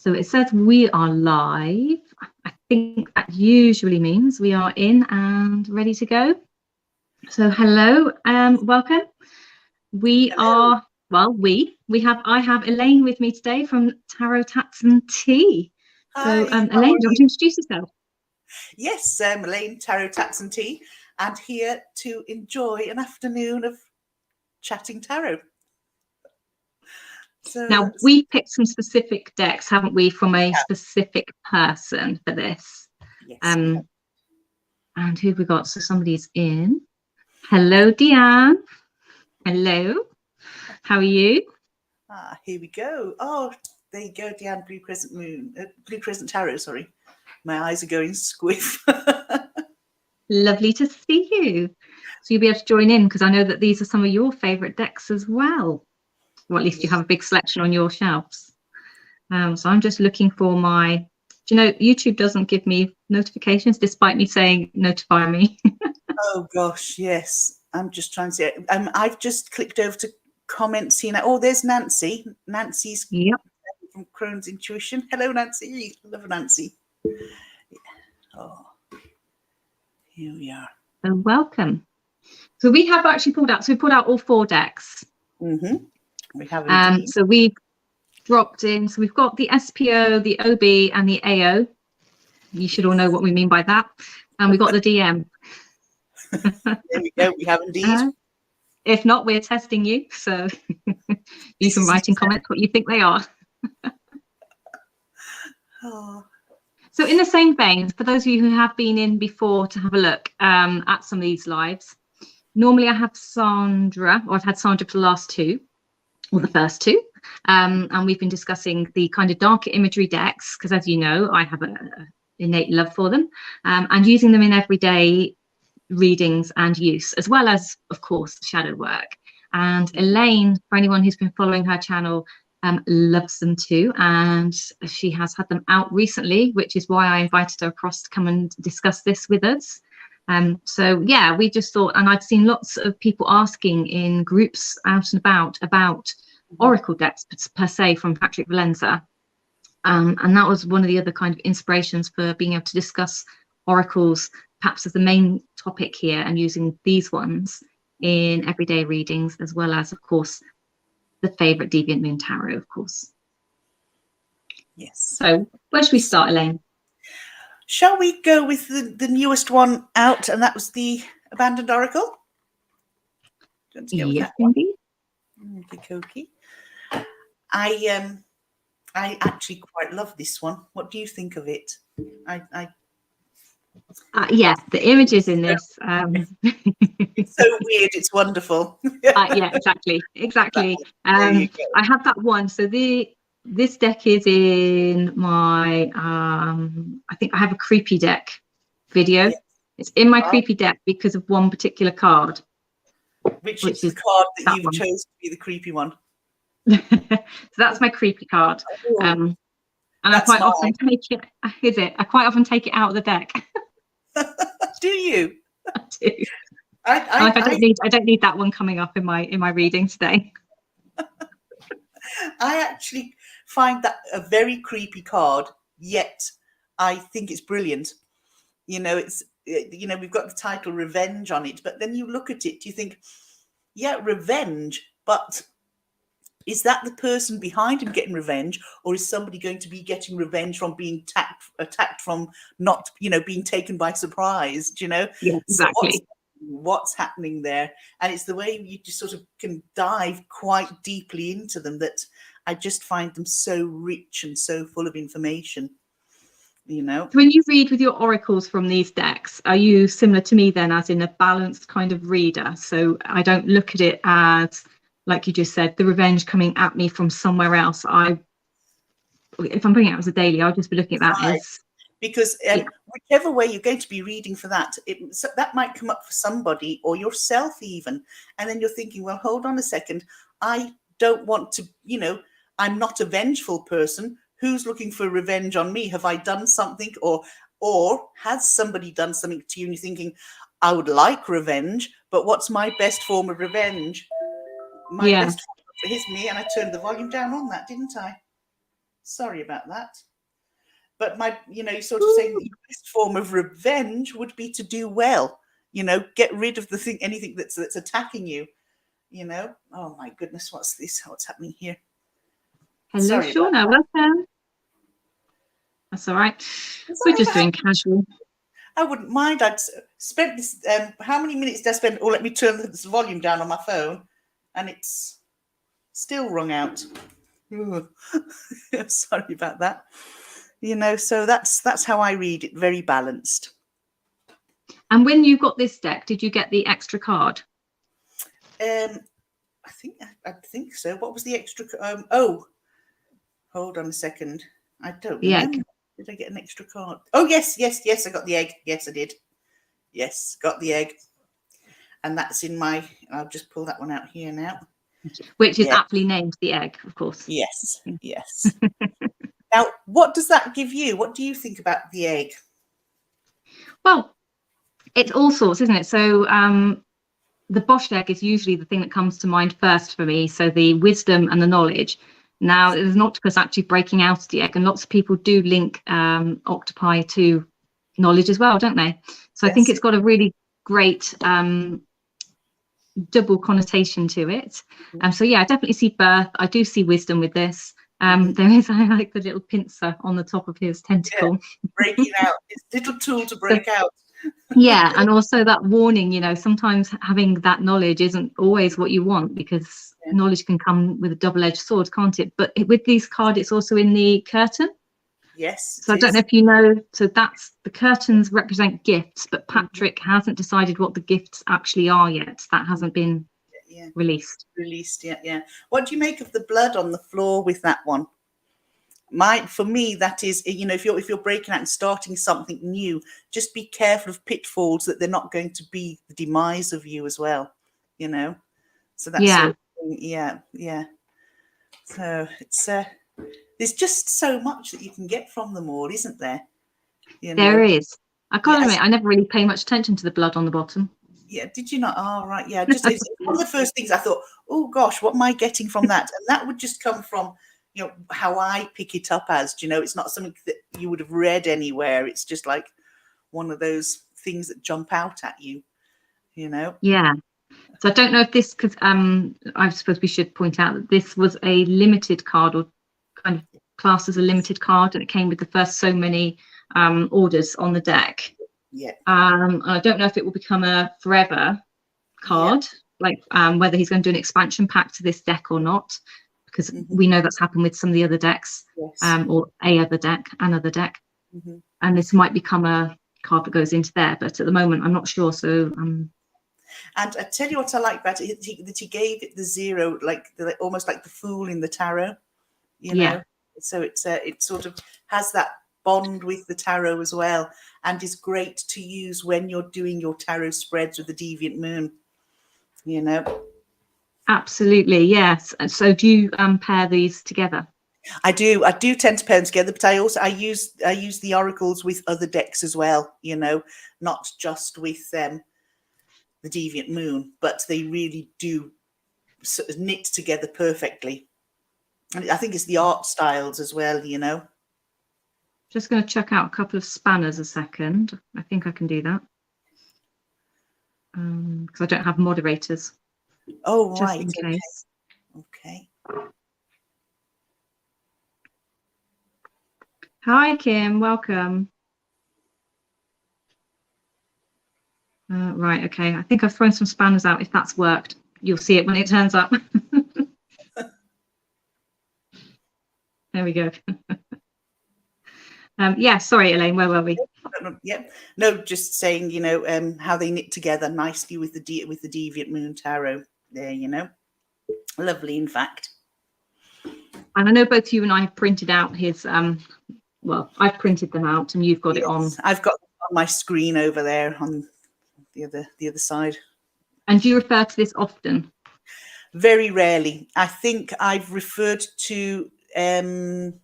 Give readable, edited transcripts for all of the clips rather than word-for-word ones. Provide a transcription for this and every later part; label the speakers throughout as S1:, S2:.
S1: So it says we are live. I think that usually means we are in and ready to go. So hello, welcome. We are, well, I have Elaine with me today from Tarot, Tatt and Tea. So
S2: Hi,
S1: Elaine, do you want to introduce yourself?
S2: Yes, Elaine, Tarot, Tatt and Tea, and here to enjoy an afternoon of chatting tarot. So
S1: now, we picked some specific decks, haven't we, from a specific person for this?
S2: Yes.
S1: And who have we got? So somebody's in. Hello, Deanne. Hello. How are you?
S2: Here we go. Oh, there you go, Deanne. Blue Crescent Tarot. Sorry, my eyes are going squiff.
S1: Lovely to see you. So you'll be able to join in because I know that these are some of your favourite decks as well. Or at least you have a big selection on your shelves. So I'm just looking for my. Do you know YouTube doesn't give me notifications despite me saying notify me?
S2: Oh gosh, yes. I'm just trying to see it. I've just clicked over to comment, seeing that. Oh, there's Nancy. Nancy's from Crone's Intuition. Hello, Nancy. Love Nancy. Oh, here we are.
S1: So welcome. So we have actually pulled out. So we pulled out all 4 decks.
S2: We have.
S1: So we've dropped in. So we've got the SPO, the OB, and the AO. You should all know what we mean by that. And we've got the DM.
S2: There we go. We have indeed.
S1: If not, we're testing you. So you can write in comments what you think they are. So in the same vein, for those of you who have been in before to have a look at some of these lives, normally I have Sandra, or I've had Sandra for the last 2, or the first 2, and we've been discussing the kind of darker imagery decks, because as you know, I have an innate love for them, and using them in everyday readings and use, as well as, of course, shadow work. And Elaine, for anyone who's been following her channel, loves them too, and she has had them out recently, which is why I invited her across to come and discuss this with us. So yeah, we just thought, and I'd seen lots of people asking in groups out and about oracle decks per se from Patrick Valenza, and that was one of the other kind of inspirations for being able to discuss oracles perhaps as the main topic here, and using these ones in everyday readings, as well as, of course, the favourite Deviant Moon Tarot, of course.
S2: Yes.
S1: So where should we start, Elaine?
S2: Shall we go with the newest one out, and that was the Abandoned Oracle?
S1: Yes, indeed.
S2: Okay. I actually quite love this one. What do you think of it?
S1: Yes, the images in this.
S2: It's so weird. It's wonderful.
S1: Yeah, exactly. I have that one. So this deck is in my. I think I have a creepy deck video. Yes. It's in my creepy deck because of one particular card.
S2: Which is the card that you've chosen to be the creepy one?
S1: So that's my creepy card. And I quite often take it. Is it? I quite often take it out of the deck.
S2: Do you?
S1: I do. I don't need that one coming up in my reading today.
S2: I actually find that a very creepy card, yet I think it's brilliant. We've got the title Revenge on it, but then you look at it, you think, yeah, revenge, but is that the person behind him getting revenge, or is somebody going to be getting revenge from being attacked from not, being taken by surprise? Do you know?
S1: Yeah, exactly.
S2: So what's happening there? And it's the way you just sort of can dive quite deeply into them that I just find them so rich and so full of information. So
S1: when you read with your oracles from these decks, are you similar to me then, as in a balanced kind of reader? So I don't look at it as, like you just said, the revenge coming at me from somewhere else. If I'm bringing it out as a daily, I'll just be looking at that as...
S2: Because whichever way you're going to be reading for that, that might come up for somebody or yourself even. And then you're thinking, well, hold on a second. I don't want to, I'm not a vengeful person. Who's looking for revenge on me? Have I done something? Or has somebody done something to you and you're thinking, I would like revenge, but what's my best form of revenge? My best form is me, and I turned the volume down on that, didn't I? Sorry about that. But you're sort of saying that your best form of revenge would be to do well. Get rid of anything that's attacking you. Oh my goodness, what's this? What's happening here?
S1: Hello, Shauna. Welcome. That's all right. We're just doing casual.
S2: I wouldn't mind. I'd spent this. How many minutes did I spend? Oh, let me turn this volume down on my phone, and it's still rung out. Sorry about that. So that's how I read it. Very balanced.
S1: And when you got this deck, did you get the extra card?
S2: I think so. What was the extra? Oh, hold on a second. I don't remember.
S1: Egg.
S2: Did I get an extra card? Oh, yes. I got the egg. Yes, I did. Yes, got the egg. And that's in my, I'll just pull that one out here now.
S1: Which is aptly named the egg, of course.
S2: Yes. Now, what does that give you? What do you think about the egg?
S1: Well, it's all sorts, isn't it? So the Bosch egg is usually the thing that comes to mind first for me. So the wisdom and the knowledge. Now, there's an octopus actually breaking out of the egg, and lots of people do link octopi to knowledge as well, don't they? So I think it's got a really great double connotation to it. So yeah, I definitely see birth. I do see wisdom with this. There is, I like the little pincer on the top of his tentacle.
S2: Yeah, breaking out, his little tool to break out.
S1: Yeah, and also that warning, sometimes having that knowledge isn't always what you want, because knowledge can come with a double-edged sword, can't it? But with these cards, it's also in the curtain.
S2: Yes.
S1: So I don't know if you know, so that's the curtains represent gifts, but Patrick hasn't decided what the gifts actually are yet. That hasn't been released yet.
S2: Yeah. What do you make of the blood on the floor with that one? For me, that is, if you're breaking out and starting something new, just be careful of pitfalls that they're not going to be the demise of you as well. So that's yeah. So it's there's just so much that you can get from them all, isn't there?
S1: There is. I can't admit, I never really pay much attention to the blood on the bottom.
S2: Yeah, did you not? Oh, right. Yeah, just it's one of the first things I thought, oh gosh, what am I getting from that? And that would just come from how I pick it up as. It's not something that you would have read anywhere. It's just like one of those things that jump out at you.
S1: Yeah. So I don't know if this, because I suppose we should point out that this was a limited card, or kind of classed as a limited card, and it came with the first so many orders on the deck.
S2: Yeah.
S1: I don't know if it will become a forever card, like whether he's going to do an expansion pack to this deck or not, because we know that's happened with some of the other decks, or another deck, and this might become a card that goes into there. But at the moment, I'm not sure. So.
S2: And I tell you what I like about it, that he gave it the 0, almost like the Fool in the tarot, So it sort of has that bond with the tarot as well, and is great to use when you're doing your tarot spreads with the Deviant Moon.
S1: Absolutely, yes. And so do you pair these together?
S2: I do tend to pair them together, but I use the oracles with other decks as well. Not just with the Deviant Moon, but they really do sort of knit together perfectly. And I think it's the art styles as well,
S1: Just going to check out a couple of spanners a second. I think I can do that. Because I don't have moderators.
S2: Oh,
S1: just
S2: right.
S1: In case.
S2: Okay.
S1: Hi, Kim. Welcome. Right. Okay. I think I've thrown some spanners out. If that's worked, you'll see it when it turns up. There we go. Yeah. Sorry, Elaine. Where were we?
S2: Yeah. No, just saying. How they knit together nicely with the Deviant Moon tarot. There. Lovely, in fact.
S1: And I know both you and I have printed out his. Well, I've printed them out, and you've got it on.
S2: I've got them on my screen over there on the other side.
S1: And do you refer to this often?
S2: Very rarely. I think I've referred to. In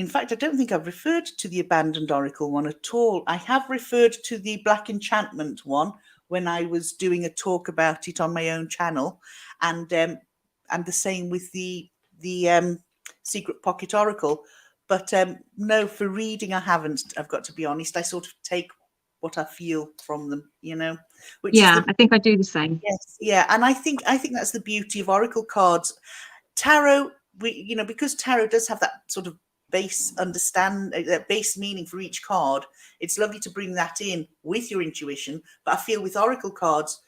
S2: fact, I don't think I've referred to the Abandoned Oracle one at all. I have referred to the Black Enchantment one when I was doing a talk about it on my own channel, and the same with the secret pocket oracle. But no, for reading, I haven't. I've got to be honest. I sort of take what I feel from them, you know, which is
S1: Yeah, I think I do the same.
S2: yes, yeah. And I think that's the beauty of oracle cards. Tarot, you know, because tarot does have that sort of base that base meaning for each card. It's lovely to bring that in with your intuition. But I feel with oracle cards,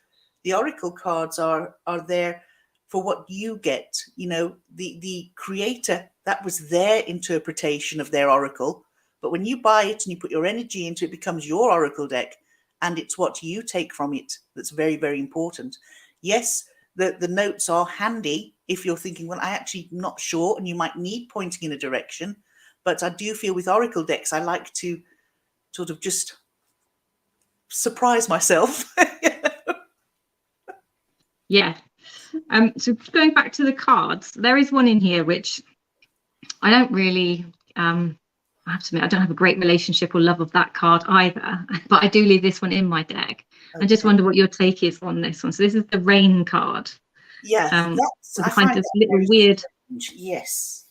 S2: the oracle cards are there for what you get. You know, the creator, that was their interpretation of their oracle. But when you buy it and you put your energy into it, it becomes your oracle deck, and it's what you take from it that's very, very important. Yes, the notes are handy if you're thinking, well, I actually not sure, and you might need pointing in a direction. But I do feel with oracle decks, I like to sort of just surprise myself.
S1: Yeah. So going back to the cards, there is one in here which I don't really, I have to admit, I don't have a great relationship or love of that card either, but I do leave this one in my deck. Okay. I just wonder what your take is on this one. So this is the Rain card.
S2: Yeah,
S1: that's I find this little weird.
S2: Strange. Yes,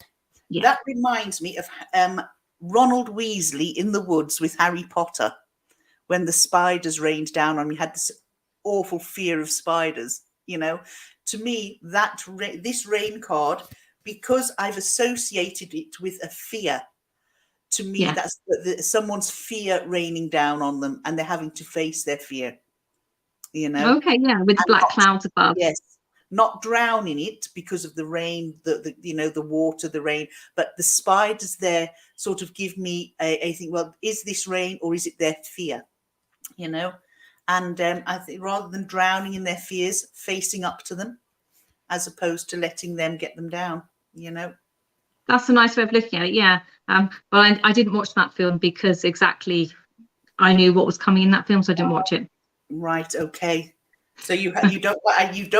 S2: yeah. That reminds me of Ronald Weasley in the woods with Harry Potter, when the spiders rained down on me. Had this awful fear of spiders. You know, to me, this rain card, because I've associated it with a fear. To me, yeah. That's someone's fear raining down on them, and they're having to face their fear. You know. Okay,
S1: yeah, with black clouds above.
S2: Yes. Not drowning it because of the rain, you know, the water, the rain, but the spiders there sort of give me a think, well, is this rain or is it their fear? You know, and I think rather than drowning in their fears, facing up to them, as opposed to letting them get them down, you know.
S1: That's a nice way of looking at it, yeah. Well, I didn't watch that film because exactly I knew what was coming in that film, so I didn't watch it.
S2: Right, okay. So you don't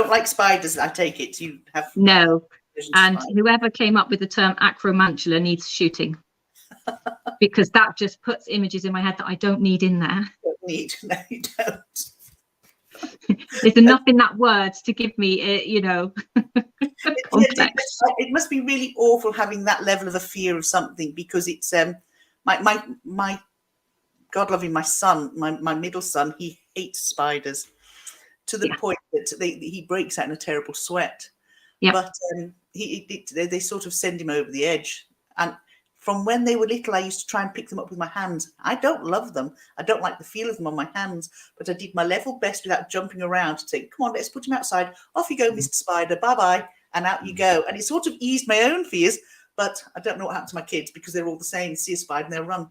S2: like spiders, I take it. You have
S1: no. And whoever came up with the term acromantula needs shooting, because that just puts images in my head that I don't need in there.
S2: No, you don't.
S1: There's enough in that word to give me, you know, complex.
S2: It must be really awful having that level of a fear of something, because it's my God loving my son, my middle son, he hates spiders. To the point that he breaks out in a terrible sweat. Yeah. But they sort of send him over the edge. And from when they were little, I used to try and pick them up with my hands. I don't love them. I don't like the feel of them on my hands. But I did my level best without jumping around to say, come on, let's put him outside. Off you go, Mr. Spider. Bye-bye. And out you go. And it sort of eased my own fears. But I don't know what happened to my kids, because they're all the same. See a spider and they'll run.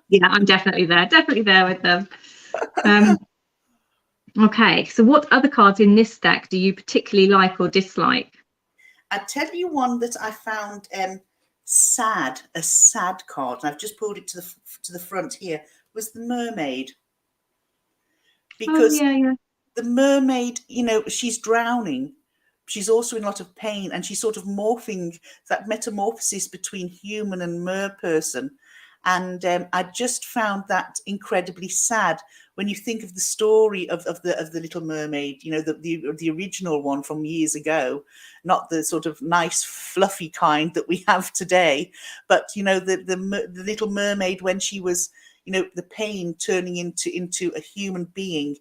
S1: Yeah, I'm definitely there with them. Okay, so what other cards in this deck do you particularly like or dislike?
S2: I'll tell you one that I found a sad card, and I've just pulled it to the front here, was the Mermaid. Because the mermaid, you know, she's drowning. She's also in a lot of pain, and she's sort of morphing, that metamorphosis between human and mer person. And I just found that incredibly sad when you think of the story of the Little Mermaid, you know, the original one from years ago, not the sort of nice fluffy kind that we have today, but you know, the Little Mermaid, when she was, you know, the pain turning into a human being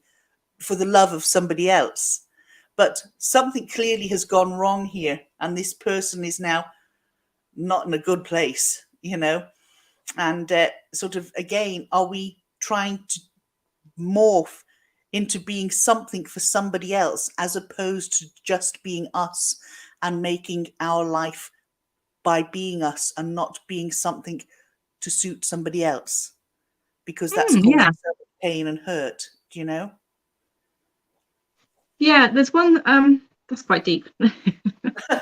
S2: for the love of somebody else. But something clearly has gone wrong here, and this person is now not in a good place, you know. And sort of, again, are we trying to morph into being something for somebody else, as opposed to just being us and making our life by being us and not being something to suit somebody else? Because that's causing so much pain and hurt, do you know?
S1: Yeah, there's one that's quite deep.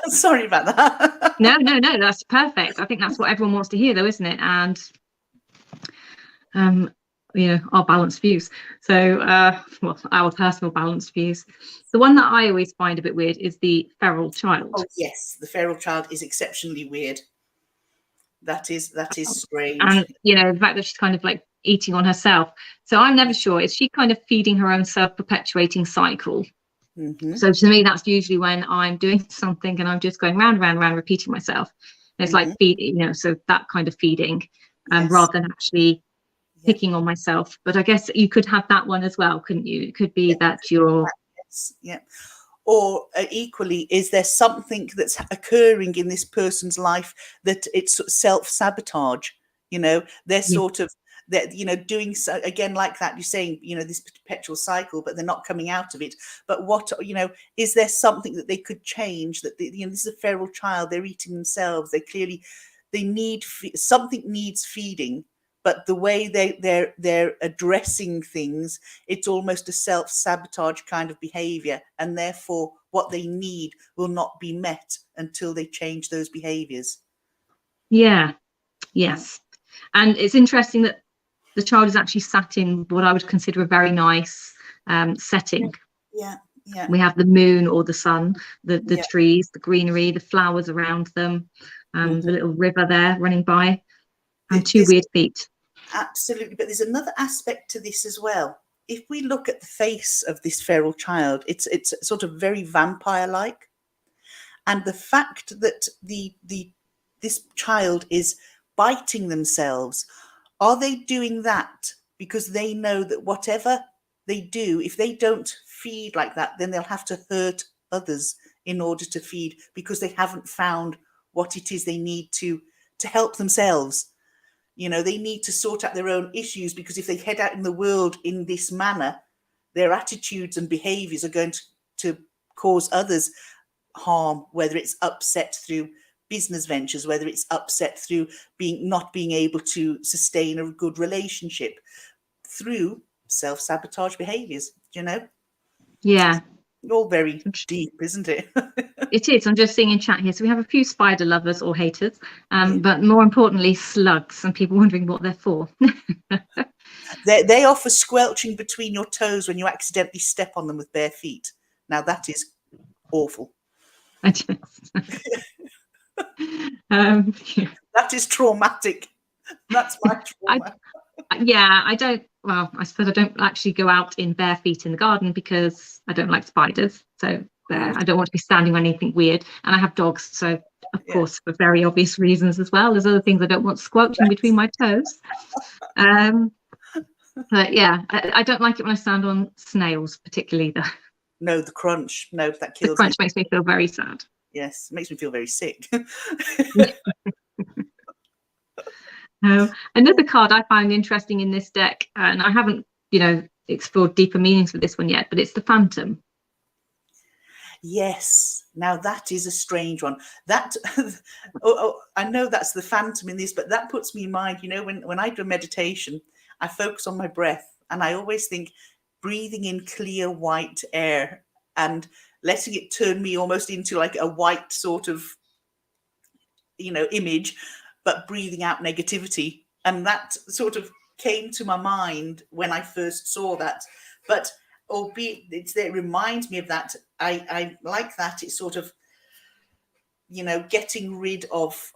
S2: Sorry about that.
S1: No, that's perfect. I think that's what everyone wants to hear, though, isn't it? And you know, our balanced views. So well, our personal balanced views. The one that I always find a bit weird is the feral child.
S2: Oh yes, the feral child is exceptionally weird. That is strange.
S1: And you know, the fact that she's kind of like eating on herself. So I'm never sure, is she kind of feeding her own self-perpetuating cycle?
S2: Mm-hmm.
S1: So to me, that's usually when I'm doing something and I'm just going round, round, round, repeating myself. And it's like feeding, you know, so that kind of feeding,
S2: Yes.
S1: rather than actually
S2: Yeah.
S1: picking on myself. But I guess you could have that one as well, couldn't you? It could be that you're...
S2: Yes. Yeah. Or equally, is there something that's occurring in this person's life that it's self-sabotage? You know, they're sort of, that, you know, doing so again, like that, you're saying, you know, this perpetual cycle, but they're not coming out of it. But what, you know, is there something that they could change? That you know, this is a feral child, they're eating themselves, they clearly, they need something needs feeding, but the way they're addressing things, it's almost a self-sabotage kind of behavior, and therefore what they need will not be met until they change those behaviors.
S1: Yeah. Yes. And it's interesting that the child is actually sat in what I would consider a very nice setting.
S2: Yeah. Yeah.
S1: We have the moon or the sun, the trees, the greenery, the flowers around them, the little river there running by, and two weird feet.
S2: Absolutely. But there's another aspect to this as well. If we look at the face of this feral child, it's sort of very vampire-like. And the fact that this child is biting themselves, are they doing that because they know that whatever they do, if they don't feed like that, then they'll have to hurt others in order to feed, because they haven't found what it is they need to help themselves? You know, they need to sort out their own issues, because if they head out in the world in this manner, their attitudes and behaviors are going to cause others harm, whether it's upset through business ventures, whether it's upset through not being able to sustain a good relationship, through self-sabotage behaviors, you know?
S1: Yeah.
S2: All very deep, isn't it?
S1: It is. I'm just seeing in chat here. So we have a few spider lovers or haters, but more importantly, slugs, and people wondering what they're for.
S2: They offer squelching between your toes when you accidentally step on them with bare feet. Now that is awful.
S1: I just,
S2: That is traumatic. That's my trauma.
S1: I don't, well, I suppose I don't actually go out in bare feet in the garden because I don't like spiders. So I don't want to be standing on anything weird. And I have dogs. So, of course, for very obvious reasons as well. There's other things I don't want squelching between my toes. But yeah, I don't like it when I stand on snails, particularly.
S2: No, the crunch. No, that kills me.
S1: The crunch makes me feel very sad.
S2: Yes, it makes me feel very sick.
S1: Another card I find interesting in this deck, and I haven't, you know, explored deeper meanings for this one yet, but it's the Phantom.
S2: Yes, now that is a strange one. That I know that's the Phantom in this, but that puts me in mind, you know, when I do meditation, I focus on my breath, and I always think breathing in clear white air and letting it turn me almost into like a white sort of, you know, image, but breathing out negativity. And that sort of came to my mind when I first saw that. But albeit it reminds me of that, I like that. It's sort of, you know, getting rid of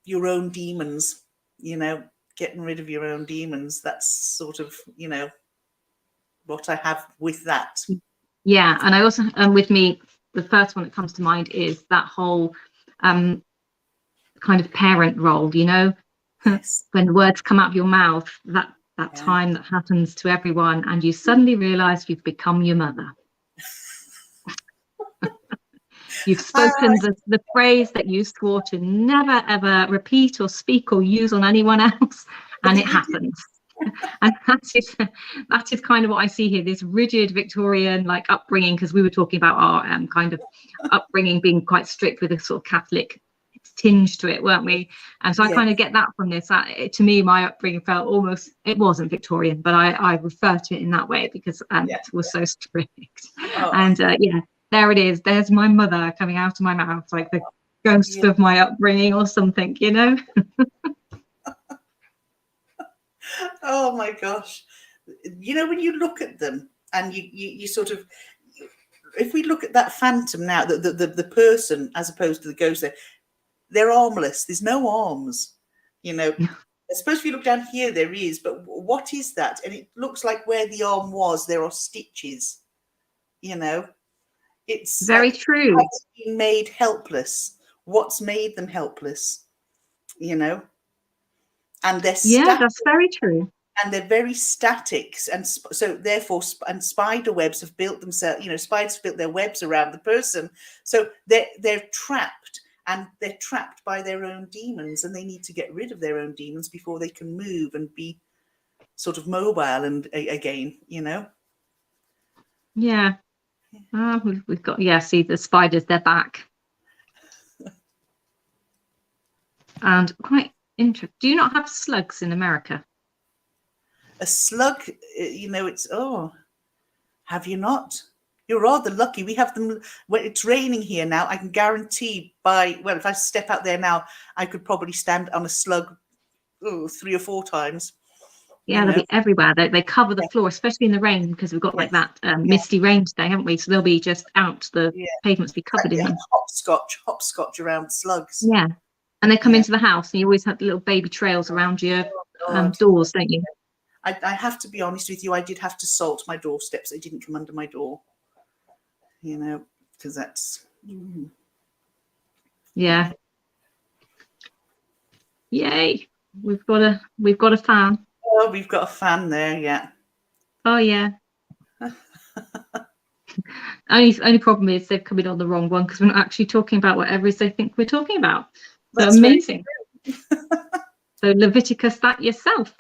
S2: your own demons, you know, getting rid of your own demons. That's sort of, you know, what I have with that.
S1: Yeah, and I also, with me, the first one that comes to mind is that whole kind of parent role, you know,
S2: yes.
S1: When the words come out of your mouth, that time that happens to everyone, and you suddenly realize you've become your mother. You've spoken the phrase that you swore to never ever repeat or speak or use on anyone else, and it happens. And that is kind of what I see here, this rigid Victorian like upbringing, because we were talking about our kind of upbringing being quite strict with a sort of Catholic tinge to it, weren't we? And so I kind of get that from this. To me, my upbringing felt almost, it wasn't Victorian, but I refer to it in that way because it was so strict. And there it is. There's my mother coming out of my mouth, like the ghost of my upbringing or something, you know?
S2: Oh my gosh. You know, when you look at them and you sort of, if we look at that Phantom now, the person as opposed to the ghost, they're armless. There's no arms, you know. I suppose if you look down here, there is, but what is that? And it looks like where the arm was, there are stitches. You know, it's
S1: very true.
S2: have they been made helpless? What's made them helpless? You know, and they're
S1: Yeah, that's very true.
S2: and they're very static, and so therefore, and spider webs have built themselves. You know, spiders have built their webs around the person, so they're trapped, and they're trapped by their own demons, and they need to get rid of their own demons before they can move and be sort of mobile and again. You know.
S1: Yeah. We've got, yeah, see the spiders, they're back. And quite interesting. Do you not have slugs in America?
S2: A slug, you know, it's, oh, have you not? You're rather lucky. We have them when it's raining here now. I can guarantee well, if I step out there now, I could probably stand on a slug 3 or 4 times.
S1: Yeah, they'll be everywhere. They cover the floor, especially in the rain, because we've got like that misty rain today, haven't we? So they'll be just out. The pavements be covered in them.
S2: Hopscotch around slugs.
S1: Yeah, and they come into the house, and you always have little baby trails around your doors, don't you?
S2: I have to be honest with you. I did have to salt my doorsteps. They didn't come under my door. You know, because that's.
S1: Yeah. Yay! We've got a fan.
S2: Oh, we've got a fan there, yeah.
S1: Oh yeah. only problem is they've come in on the wrong one, because we're not actually talking about whatever it is they think we're talking about. So that's amazing. So Leviticus that yourself.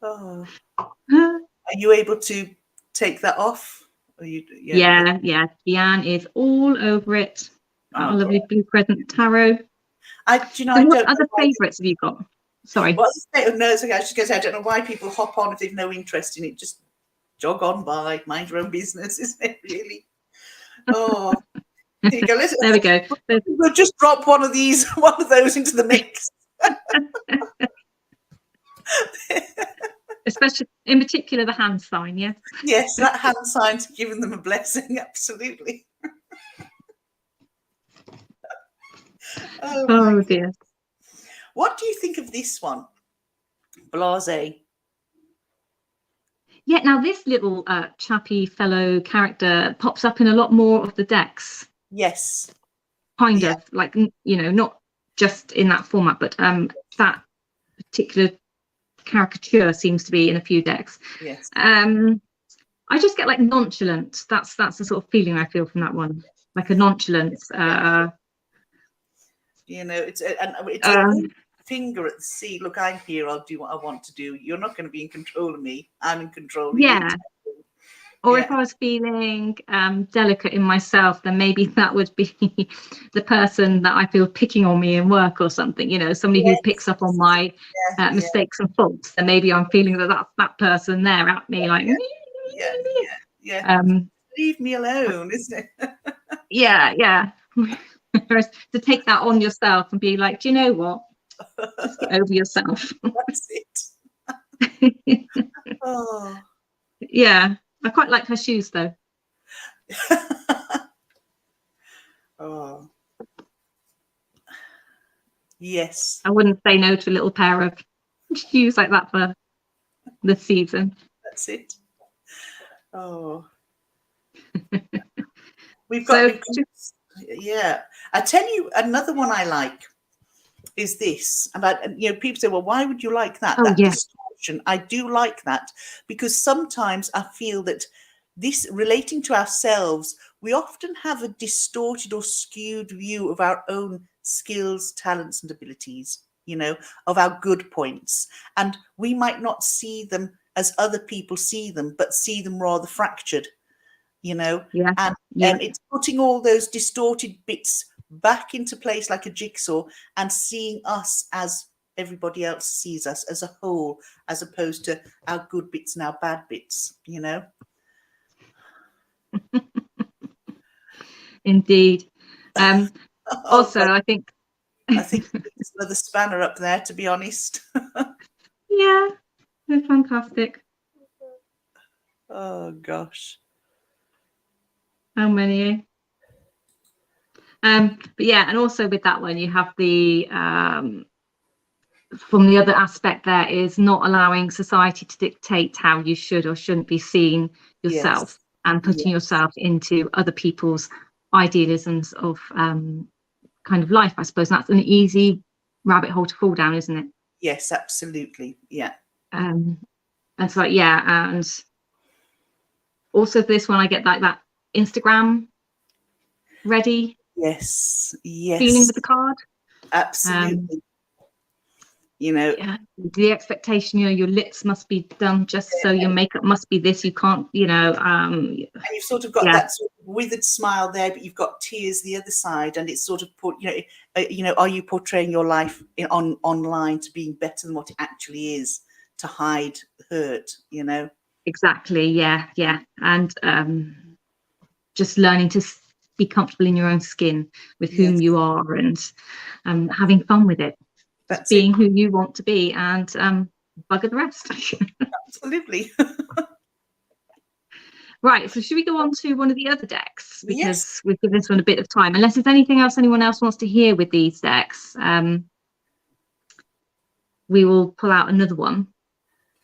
S2: Oh. Are you able to take that off? Are you,
S1: yeah. Deanne is all over it. Our lovely Blue Crescent Tarot. What other favourites have you got? Sorry.
S2: Well, no, it's okay. I was just going to say, I don't know why people hop on if they've no interest in it. Just jog on by, mind your own business, isn't it, really? Oh, here you go.
S1: There we go.
S2: We'll just drop one of those into the mix.
S1: Especially, in particular, the hand sign, yeah?
S2: Yes, that hand sign's giving them a blessing, absolutely.
S1: Oh dear.
S2: What do you think of this one? Blase.
S1: Yeah, now this little chappy fellow character pops up in a lot more of the decks.
S2: Yes.
S1: Kind of, like, you know, not just in that format, but that particular caricature seems to be in a few decks.
S2: Yes.
S1: I just get like nonchalant. That's the sort of feeling I feel from that one. Like a nonchalant.
S2: You know, it's a finger at the sea. Look, I'm here. I'll do what I want to do. You're not going to be in control of me. I'm in control of you. Or
S1: if I was feeling delicate in myself, then maybe that would be the person that I feel picking on me in work or something. You know, somebody who picks up on my mistakes and faults. Then maybe I'm feeling that's that person there at me, like.
S2: Leave me alone, isn't it?
S1: Yeah. To take that on yourself and be like, do you know what? Just get over yourself.
S2: That's it. Oh.
S1: Yeah, I quite like her shoes though.
S2: Oh. Yes.
S1: I wouldn't say no to a little pair of shoes like that for the season.
S2: That's it. Oh. We've got I tell you, another one I like is this. And people say, well, why would you like that? Distortion. I do like that because sometimes I feel that this, relating to ourselves, we often have a distorted or skewed view of our own skills, talents, and abilities, you know, of our good points. And we might not see them as other people see them, but see them rather fractured. You know, and it's putting all those distorted bits back into place like a jigsaw and seeing us as everybody else sees us, as a whole, as opposed to our good bits and our bad bits, you know.
S1: Indeed. Also, I think
S2: it's another spanner up there, to be honest.
S1: Yeah, they're fantastic.
S2: Oh gosh.
S1: How many? But yeah, and also with that one, you have the from the other aspect there is not allowing society to dictate how you should or shouldn't be seeing yourself, and putting yourself into other people's idealisms of kind of life, I suppose. And that's an easy rabbit hole to fall down, isn't it?
S2: Yes, absolutely. Yeah.
S1: And so and also for this one I get like that Instagram ready feeling with the card.
S2: Absolutely. You know,
S1: the expectation, your lips must be done just so, your makeup must be this, you can't, and
S2: you've sort of got that sort of withered smile there, but you've got tears the other side, and it's sort of put, are you portraying your life online to being better than what it actually is, to hide hurt,
S1: Exactly. And just learning to be comfortable in your own skin with whom you are, and having fun with it. That's being who you want to be, and bugger the rest.
S2: Absolutely.
S1: Right, so should we go on to one of the other decks, because we've given this one a bit of time, unless there's anything else anyone else wants to hear with these decks. We will pull out another one,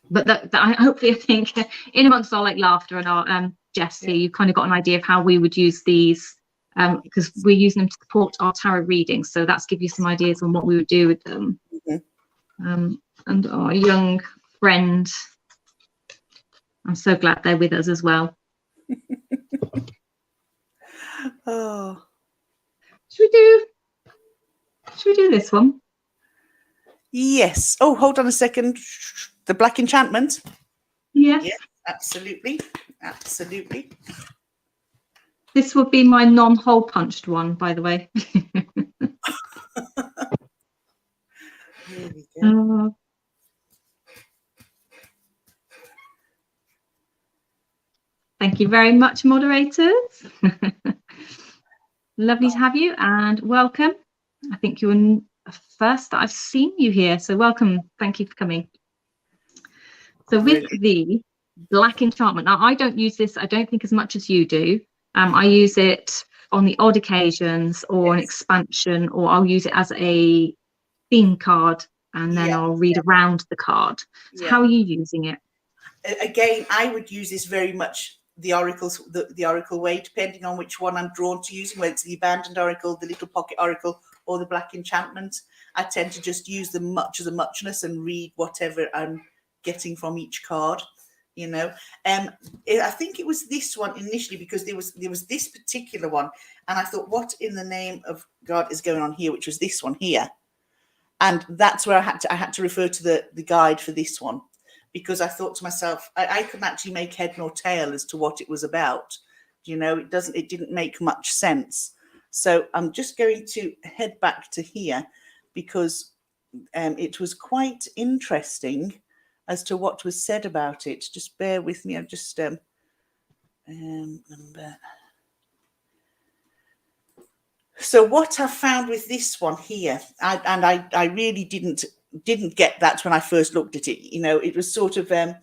S1: but that hopefully, I think in amongst our laughter and our jests here, you've kind of got an idea of how we would use these, because we're using them to support our tarot readings, so that's give you some ideas on what we would do with them. And our young friend, I'm so glad they're with us as well. Should we do this one?
S2: Yes. Oh, hold on a second. The Black Enchantment.
S1: Yes,
S2: absolutely.
S1: This would be my non-hole punched one, by the way.
S2: There we go.
S1: Thank you very much, moderators. Lovely to have you, and welcome. I think you're first that I've seen you here, so welcome. Thank you for coming. So with the Black Enchantment, now I don't use this, I don't think, as much as you do. I use it on the odd occasions, or an expansion, or I'll use it as a theme card, and then I'll read around the card. So how are you using it?
S2: Again, I would use this very much the oracles, the oracle way, depending on which one I'm drawn to using, whether it's the Abandoned Oracle, the Little Pocket Oracle, or the Black Enchantment. I tend to just use them much as a muchness and read whatever I'm getting from each card. I think it was this one initially, because there was this particular one, and I thought, what in the name of God is going on here, which was this one here. And that's where I had to refer to the guide for this one, because I thought to myself, I couldn't actually make head nor tail as to what it was about. It didn't make much sense. So I'm just going to head back to here, because it was quite interesting as to what was said about it. Just bear with me. I've just number. So what I found with this one here, I really didn't get that when I first looked at it. It was sort of a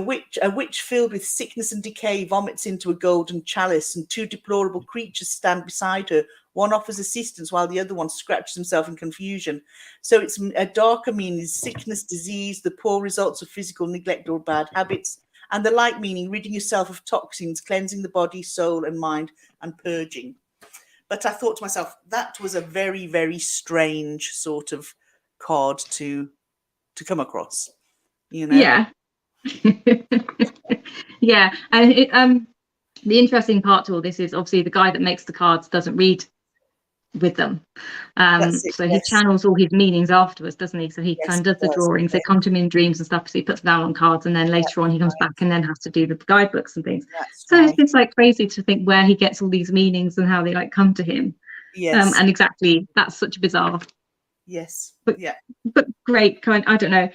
S2: witch filled with sickness and decay vomits into a golden chalice, and two deplorable creatures stand beside her. One offers assistance while the other one scratches himself in confusion. So it's a darker meaning, sickness, disease, the poor results of physical neglect or bad habits, and the light meaning, ridding yourself of toxins, cleansing the body, soul, and mind, and purging. But I thought to myself, that was a very, very strange sort of card to come across,
S1: Yeah. Yeah. And the interesting part to all this is obviously the guy that makes the cards doesn't read with them. So he channels all his meanings afterwards, doesn't he? So he kind of does the drawings. They come to him in dreams and stuff, so he puts them down on cards, and then later on he comes back and then has to do the guidebooks and things. It's like crazy to think where he gets all these meanings and how they come to him. And exactly, that's such a bizarre. But great kind. I don't know.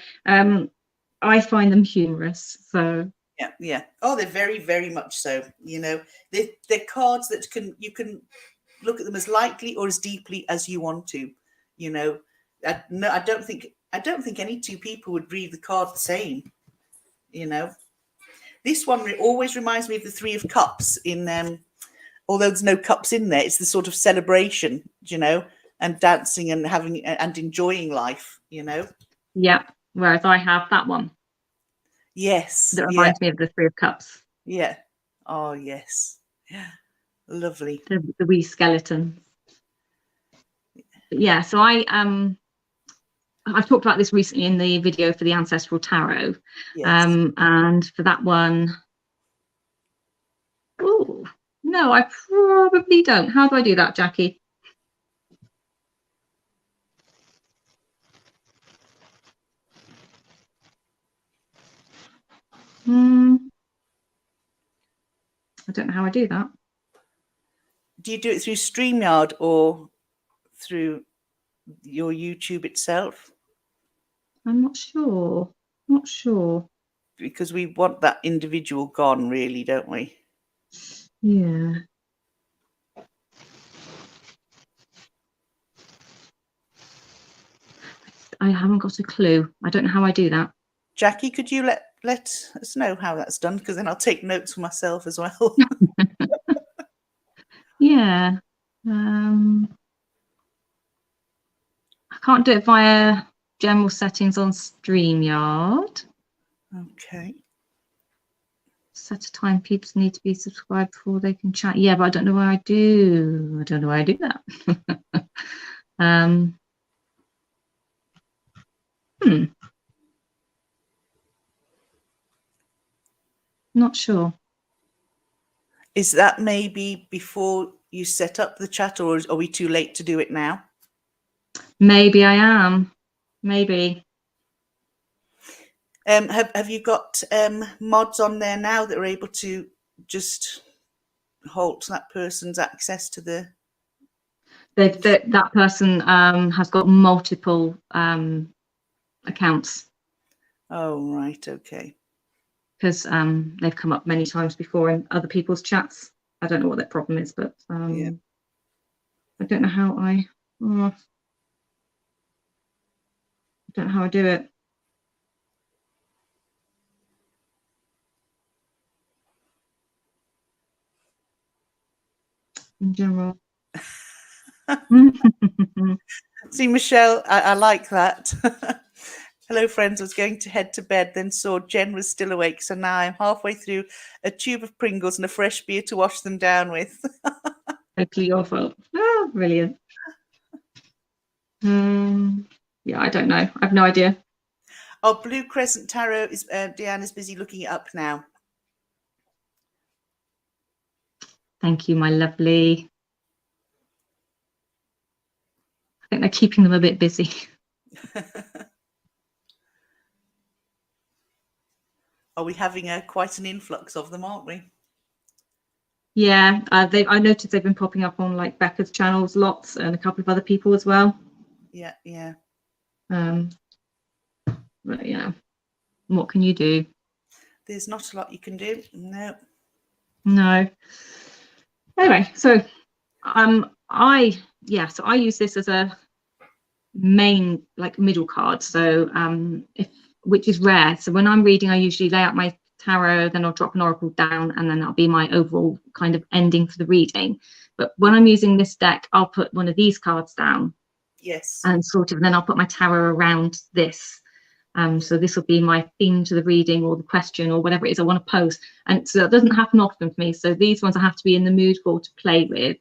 S1: I find them humorous. So
S2: oh, they're very, very much so. They're cards that you can look at them as lightly or as deeply as you want to. I don't think any two people would read the card the same. This one always reminds me of the Three of Cups in although there's no cups in there, it's the sort of celebration, and dancing and having and enjoying life.
S1: Yeah. Whereas I have that one
S2: Yes.
S1: that
S2: Yeah.
S1: reminds me of the Three of Cups.
S2: Yeah. Oh, yes. Yeah. Lovely.
S1: The wee skeleton. But yeah. So I've talked about this recently in the video for the Ancestral Tarot.
S2: Yes.
S1: And for that one, oh, no, I probably don't. How do I do that, Jackie? I don't know how I do that.
S2: Do you do it through StreamYard or through your YouTube itself?
S1: I'm not sure. Not sure.
S2: Because we want that individual gone, really, don't we?
S1: Yeah. I haven't got a clue. I don't know how I do that.
S2: Jackie, could you let us know how that's done? Because then I'll take notes for myself as well.
S1: Yeah. I can't do it via general settings on StreamYard.
S2: Okay.
S1: Set a time people need to be subscribed before they can chat. Yeah, but I don't know where I do. I don't know where I do that. Not sure.
S2: Is that maybe before you set up the chat, or are we too late to do it now?
S1: Maybe I am. Maybe.
S2: Have you got mods on there now that are able to just halt that person's access to the...
S1: That person has got multiple accounts.
S2: Oh, right. Okay.
S1: Because they've come up many times before in other people's chats. I don't know what their problem is, but
S2: Yeah.
S1: I don't know how I don't know how I do it. In general.
S2: See, Michelle, I like that. Hello, friends. I was going to head to bed, then saw Jen was still awake. So now I'm halfway through a tube of Pringles and a fresh beer to wash them down with.
S1: Totally your fault. Oh, brilliant. Yeah, I don't know. I have no idea.
S2: Oh, Blue Crescent Tarot is Deanna's busy looking it up now.
S1: Thank you, my lovely. I think they're keeping them a bit busy.
S2: Are we having quite an influx of them, aren't we?
S1: Yeah, I noticed they've been popping up on like Becca's channels lots and a couple of other people as well.
S2: Yeah, yeah.
S1: But yeah, what can you do?
S2: There's not a lot you can do. No.
S1: No. Anyway, so I use this as a main like middle card. So which is rare. So when I'm reading, I usually lay out my tarot, then I'll drop an oracle down, and then that'll be my overall kind of ending for the reading. But when I'm using this deck, I'll put one of these cards down.
S2: Yes.
S1: And then I'll put my tarot around this. So this will be my theme to the reading or the question or whatever it is I want to pose. And so that doesn't happen often for me. So these ones I have to be in the mood for to play with,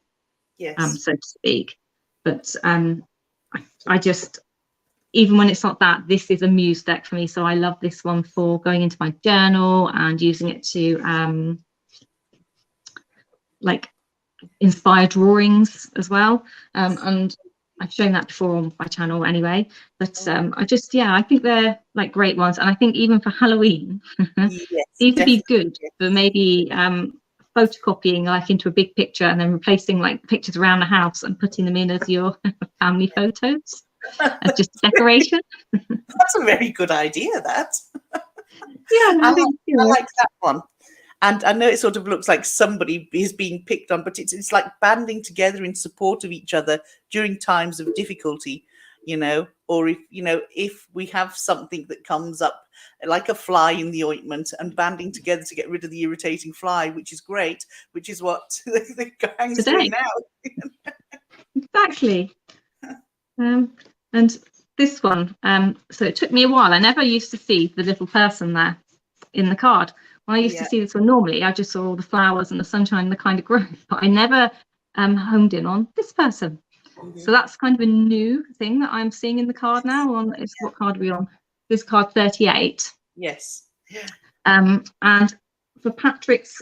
S2: Yes.
S1: so to speak. But I just, even when it's not that, this is a muse deck for me. So I love this one for going into my journal and using it to like inspire drawings as well. And I've shown that before on my channel anyway, but I think they're like great ones. And I think even for Halloween,
S2: Yes,
S1: these would be good
S2: yes.
S1: for maybe photocopying like into a big picture and then replacing like pictures around the house and putting them in as your family photos as just decoration.
S2: That's a very good idea, that.
S1: Yeah,
S2: I like that one. And I know it sort of looks like somebody is being picked on, but it's like banding together in support of each other during times of difficulty, or if we have something that comes up like a fly in the ointment, and banding together to get rid of the irritating fly, which is great, which is what the gang's doing now.
S1: Exactly. And this one. So it took me a while. I never used to see the little person there in the card. When I used to see this one, normally I just saw all the flowers and the sunshine and the kind of growth, but I never homed in on this person. So that's kind of a new thing that I'm seeing in the card now. What card are we on? This card 38.
S2: Yes.
S1: And for Patrick's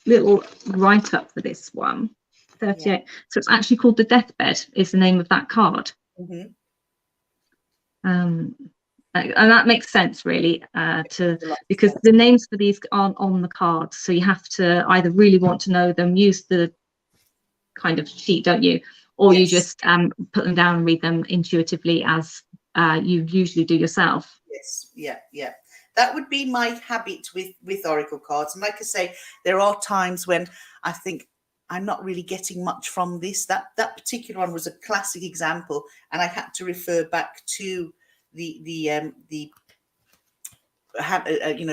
S1: little write-up for this one, 38. So it's actually called The Deathbed is the name of that card. And that makes sense really, because the names for these aren't on the card, so you have to either really want to know them, use the kind of sheet, don't you, or you just put them down and read them intuitively as you usually do yourself.
S2: Yes. That would be my habit with oracle cards. And like I say, there are times when I think I'm not really getting much from this. That particular one was a classic example, and I had to refer back to the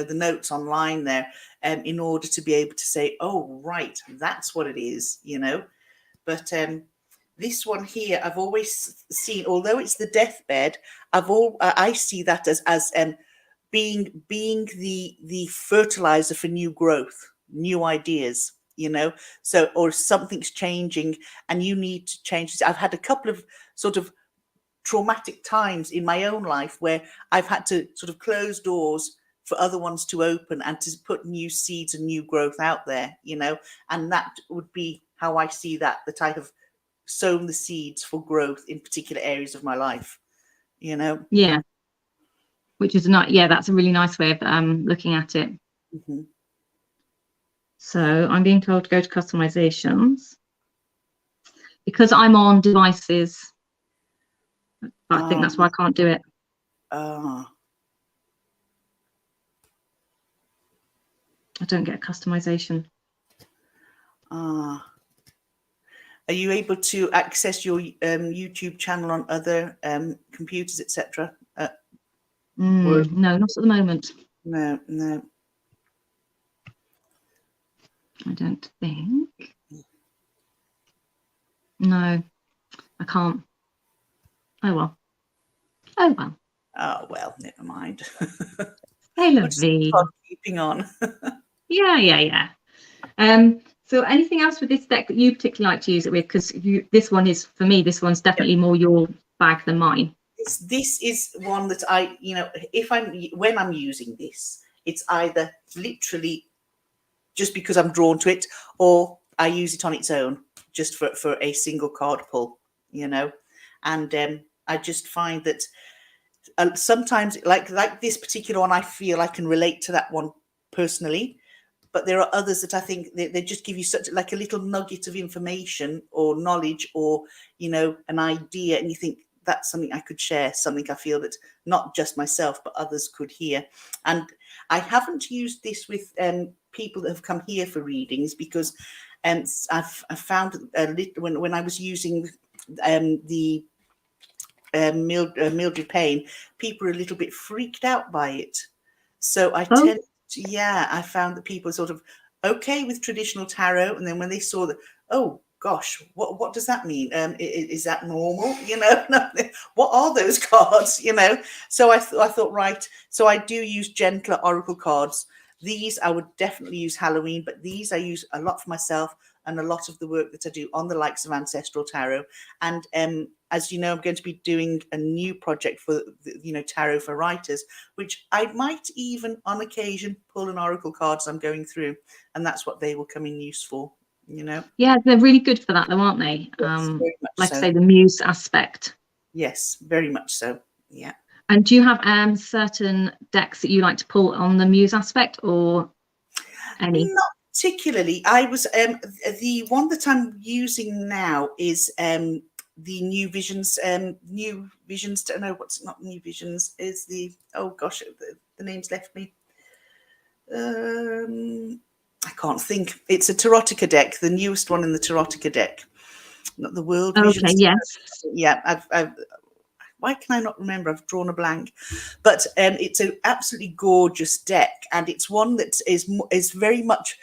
S2: notes online there in order to be able to say, oh right, that's what it is, But this one here, I've always seen, although it's the deathbed, I see that as being the fertilizer for new growth, new ideas, so, or something's changing and you need to change. I've had a couple of sort of traumatic times in my own life where I've had to sort of close doors for other ones to open and to put new seeds and new growth out there, and that would be how I see that I have sown the seeds for growth in particular areas of my life,
S1: Yeah, which is not, that's a really nice way of looking at it. So I'm being told to go to customizations because I'm on devices. I think that's why I can't do it. I don't get a customization.
S2: Are you able to access your YouTube channel on other computers, etc.?
S1: No, not at the moment.
S2: No.
S1: I don't think. No, I can't. Oh well.
S2: Oh well, never mind.
S1: Hey, lovely.
S2: Keeping on.
S1: Yeah. So anything else with this deck that you particularly like to use it with? Because this one is, for me, this one's definitely more your bag than mine.
S2: This is one that I, when I'm using this, it's either literally just because I'm drawn to it, or I use it on its own, just for a single card pull, and I just find that sometimes, like this particular one, I feel I can relate to that one personally, but there are others that I think they just give you such like a little nugget of information or knowledge or, an idea, and you think that's something I could share, something I feel that not just myself, but others could hear. And I haven't used this with people that have come here for readings because I've found when I was using the Mildred Payne, people are a little bit freaked out by it. So I tend to, I found that people are sort of okay with traditional tarot, and then when they saw that, oh gosh, what does that mean? Is that normal? What are those cards? So I thought, right. So I do use gentler oracle cards. These I would definitely use Halloween, but these I use a lot for myself and a lot of the work that I do on the likes of Ancestral Tarot. And as you know, I'm going to be doing a new project for, Tarot for Writers, which I might even on occasion pull an oracle card as I'm going through, and that's what they will come in use for.
S1: Yeah, they're really good for that though, aren't they?
S2: Yes,
S1: like I say, the muse aspect.
S2: Yes, very much so. Yeah.
S1: And do you have certain decks that you like to pull on the muse aspect, or any?
S2: Not particularly. I was the one that I'm using now is the New Visions. New Visions. No, what's not New Visions? Is the the name's left me. I can't think. It's a Tarotica deck, the newest one in the Tarotica deck, not the World Visions.
S1: Okay, yes.
S2: Yeah, I've why can I not remember? I've drawn a blank. But it's an absolutely gorgeous deck, and it's one that is very much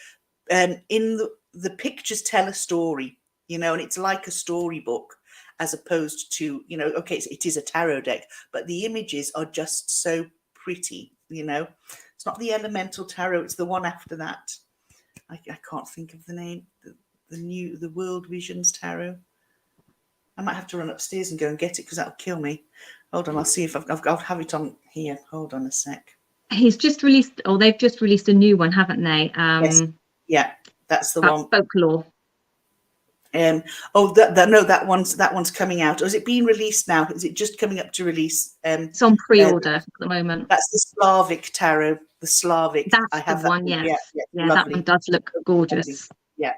S2: in the pictures tell a story. you know, and it's like a storybook as opposed to, you know, okay, it is a tarot deck, but the images are just so pretty, you know. It's not the Elemental Tarot, it's the one after that. I can't think of the name. The World Visions Tarot. I might have to run upstairs and go and get it because that'll kill me. Hold on, I'll see if I'll have it on here. Hold on a sec.
S1: He's just released, or they've just released a new one, haven't they?
S2: Yes. Yeah, that's the one.
S1: Folklore.
S2: Oh, no, that one's coming out. Or is it being released now? Is it just coming up to release?
S1: It's on pre-order at the moment.
S2: That's the Slavic Tarot. The Slavic.
S1: That's
S2: I have
S1: the one.
S2: that.
S1: Yes.
S2: Yeah,
S1: that one does look gorgeous.
S2: Yeah.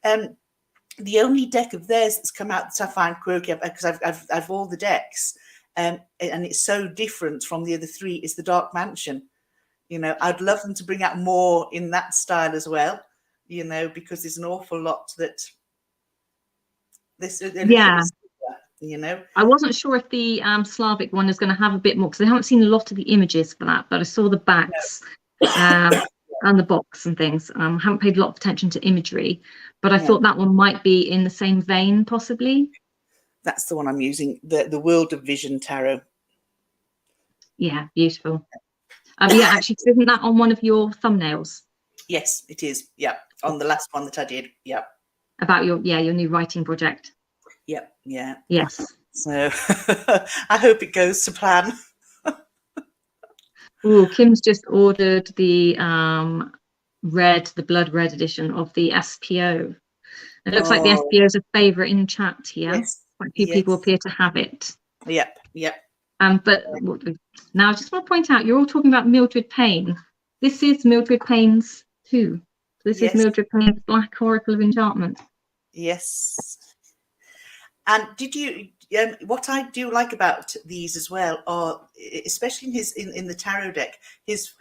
S2: The only deck of theirs that's come out that I find quirky, because I've all the decks, and it's so different from the other three, is the Dark Mansion. You know, I'd love them to bring out more in that style as well. You know, because there's an awful lot that this.
S1: Yeah.
S2: You know,
S1: I wasn't sure if the Slavic one is going to have a bit more, because I haven't seen a lot of the images for that, but I saw the backs and the box and things. Haven't paid a lot of attention to imagery, but I thought that one might be in the same vein, possibly.
S2: That's the one I'm using, the World of Vision Tarot.
S1: Yeah, beautiful. Yeah, actually, isn't that on one of your thumbnails?
S2: Yes, it is. Yeah, on the last one that I did. Yeah.
S1: About your new writing project.
S2: Yep. Yeah.
S1: Yes.
S2: So I hope it goes to plan.
S1: Oh, Kim's just ordered the blood red edition of the SPO. It looks like the SPO is a favourite in chat here.
S2: Yes.
S1: Quite a few people appear to have it.
S2: Yep.
S1: But now I just want to point out, you're all talking about Mildred Payne. This is Mildred Payne's too. This is Mildred Payne's Black Oracle of Enchantment.
S2: Yes. And did you? What I do like about these as well are, especially in the tarot deck, his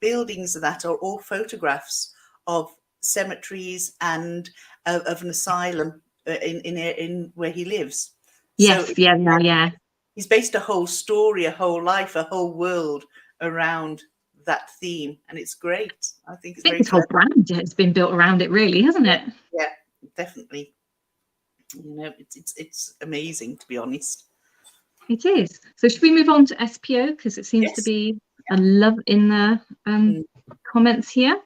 S2: buildings that are all photographs of cemeteries and of an asylum in where he lives.
S1: Yes. So, yeah.
S2: He's based a whole story, a whole life, a whole world around that theme, and it's great. I think it's very
S1: his whole brand has been built around it, really, hasn't it?
S2: Yeah, definitely. You know, it's amazing, to be honest.
S1: It is. So should we move on to SPO, because it seems to be a love in the comments here.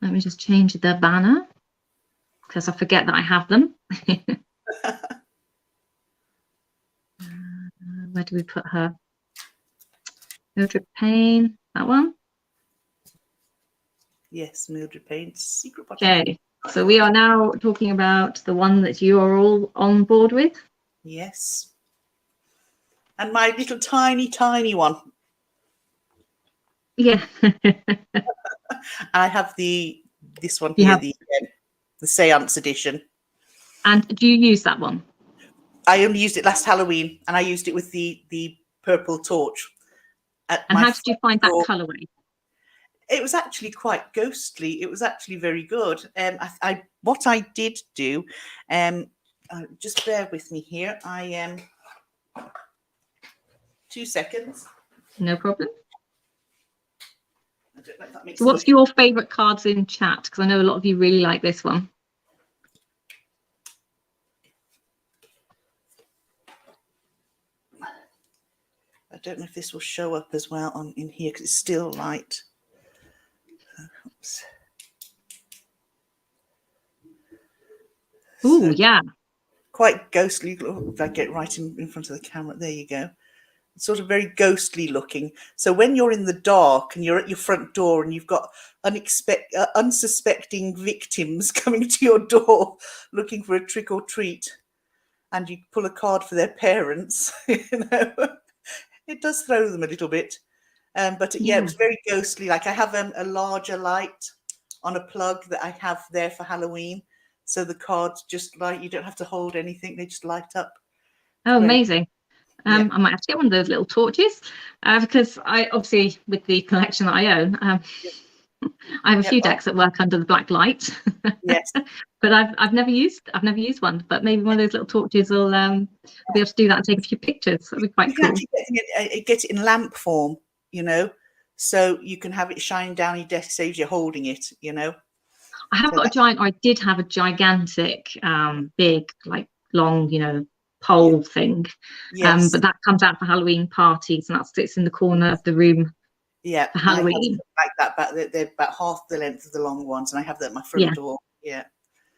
S1: Let me just change the banner because I forget that I have them. Where do we put her? Mildred Payne, that one?
S2: Yes, Mildred Payne's Secret Project.
S1: Okay, so we are now talking about the one that you are all on board with.
S2: Yes. And my little tiny one.
S1: Yeah.
S2: I have this one here, the Seance edition.
S1: And do you use that one?
S2: I only used it last Halloween, and I used it with the purple torch.
S1: And how did you find that colourway?
S2: It was actually quite ghostly. It was actually very good. What I did do, just bear with me here. 2 seconds.
S1: No problem.
S2: I don't know if that makes
S1: sense. What's your favourite cards in chat? Because I know a lot of you really like this one.
S2: I don't know if this will show up as well in here because it's still light. Oops.
S1: Ooh, yeah.
S2: Quite ghostly. If I get right in front of the camera, there you go. It's sort of very ghostly looking. So when you're in the dark and you're at your front door and you've got unsuspecting victims coming to your door looking for a trick or treat, and you pull a card for their parents, you know, it does throw them a little bit. But it was very ghostly. Like I have a larger light on a plug that I have there for Halloween. So the cards just light, you don't have to hold anything. They just light up.
S1: Oh, amazing. I might have to get one of those little torches because I obviously, with the collection that I own, I have a few decks that work under the black light.
S2: Yes.
S1: But I've never used one, but maybe one of those little torches will be able to do that and take a few pictures. That'd be quite cool.
S2: Get it in lamp form, you know, so you can have it shine down your desk, saves you holding it, you know.
S1: I have
S2: So
S1: got a
S2: that,
S1: giant, or I did have a gigantic, big, like long, pole thing.
S2: yes,
S1: But that comes out for Halloween parties, and that sits in the corner of the room
S2: yeah,
S1: for
S2: I have
S1: Halloween.
S2: like that, but they're about half the length of the long ones, and I have that at my front
S1: Yeah,
S2: door. Yeah,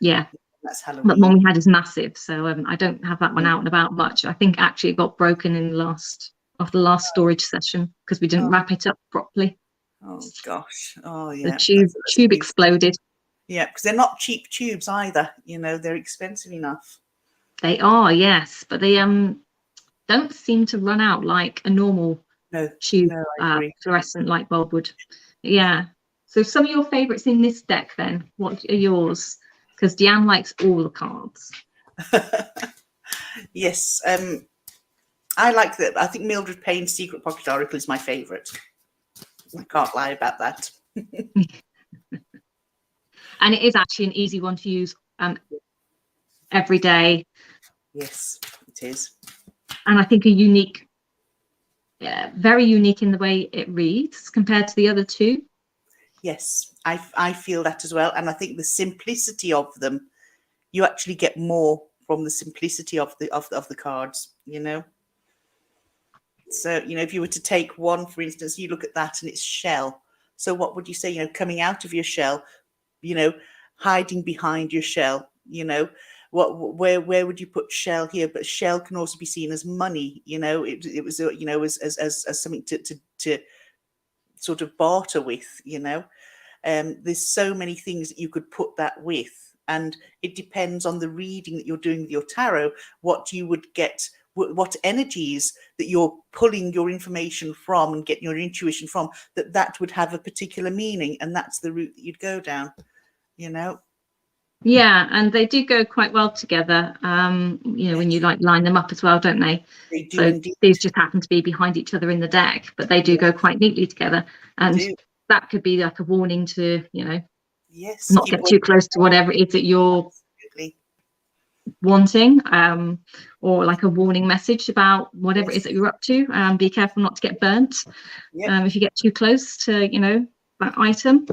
S1: yeah.
S2: that's
S1: But the one
S2: Halloween.
S1: we had is massive, so I don't have that one
S2: Mm.
S1: out and about much. I think actually it got broken in the last storage session because we didn't
S2: Oh,
S1: wrap it up properly.
S2: oh gosh. Oh
S1: The
S2: yeah, that's
S1: tube
S2: big.
S1: exploded.
S2: Yeah, because they're not cheap tubes either. They're expensive enough.
S1: They are, yes, but they don't seem to run out like a normal
S2: No,
S1: tube
S2: no, I agree.
S1: fluorescent light bulb would. Yeah. So some of your favorites in this deck then, what are yours? Because Deanne likes all the cards.
S2: Yes, I like that. I think Mildred Payne's Secret Pocket Oracle is my favourite. I can't lie about that.
S1: And it is actually an easy one to use every day.
S2: Yes, it is.
S1: And I think a unique, very unique in the way it reads compared to the other two.
S2: Yes, I feel that as well. And I think the simplicity of them, you actually get more from the simplicity of the cards, So, if you were to take one, for instance, you look at that and it's shell. So what would you say, coming out of your shell, hiding behind your shell, where would you put shell here? But shell can also be seen as money, it was, as something to sort of barter with, there's so many things that you could put that with. And it depends on the reading that you're doing with your tarot, what you would get, what energies that you're pulling your information from and getting your intuition from, that would have a particular meaning. And that's the route that you'd go down,
S1: Yeah, and they do go quite well together. When you like line them up as well, don't they?
S2: They do
S1: So
S2: indeed.
S1: these just happen to be behind each other in the deck, but they do go quite neatly together. And that could be like a warning to,
S2: Yes,
S1: not get too close to whatever it is that you're
S2: absolutely
S1: wanting, or like a warning message about whatever it is that you're up to. Be careful not to get burnt if you get too close to, that item.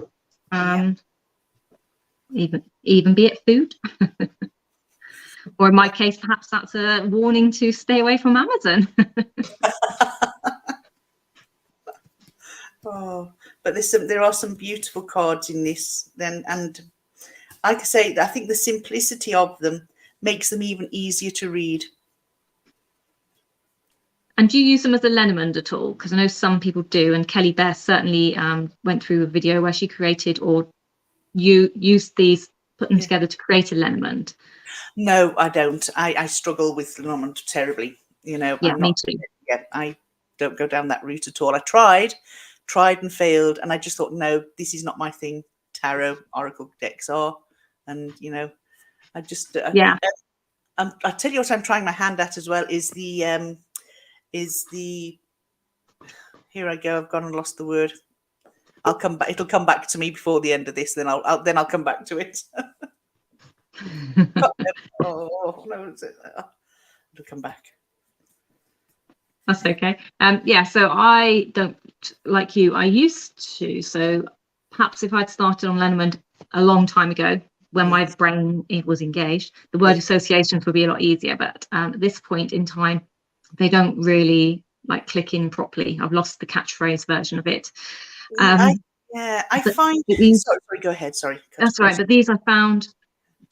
S1: Even be it food. Or in my case, perhaps that's a warning to stay away from Amazon.
S2: Oh, but there are some beautiful cards in this. And like I say, I think the simplicity of them makes them even easier to read.
S1: And do you use them as a Lenormand at all? Because I know some people do, and Kelly Bear certainly went through a video where she created, or you used these, put them together to create a Lenormand.
S2: No, I don't. I struggle with Lenormand terribly.
S1: Yeah,
S2: I'm
S1: me
S2: not.
S1: too.
S2: Yeah, I don't go down that route at all. I tried and failed, and I just thought, no, this is not my thing. Tarot, oracle decks are, and I just I tell you what, I'm trying my hand at as well is the here I go. I've gone and lost the word. I'll come back. It'll come back to me before the end of this. Then I'll come back to it. Oh no, it'll come back.
S1: That's okay. So I don't, like you, I used to. So perhaps if I'd started on Lenormand a long time ago, when my brain was engaged, the word associations would be a lot easier. But at this point in time, they don't really like click in properly. I've lost the catchphrase version of it.
S2: I find. Sorry, go ahead. Sorry.
S1: That's right. But these I found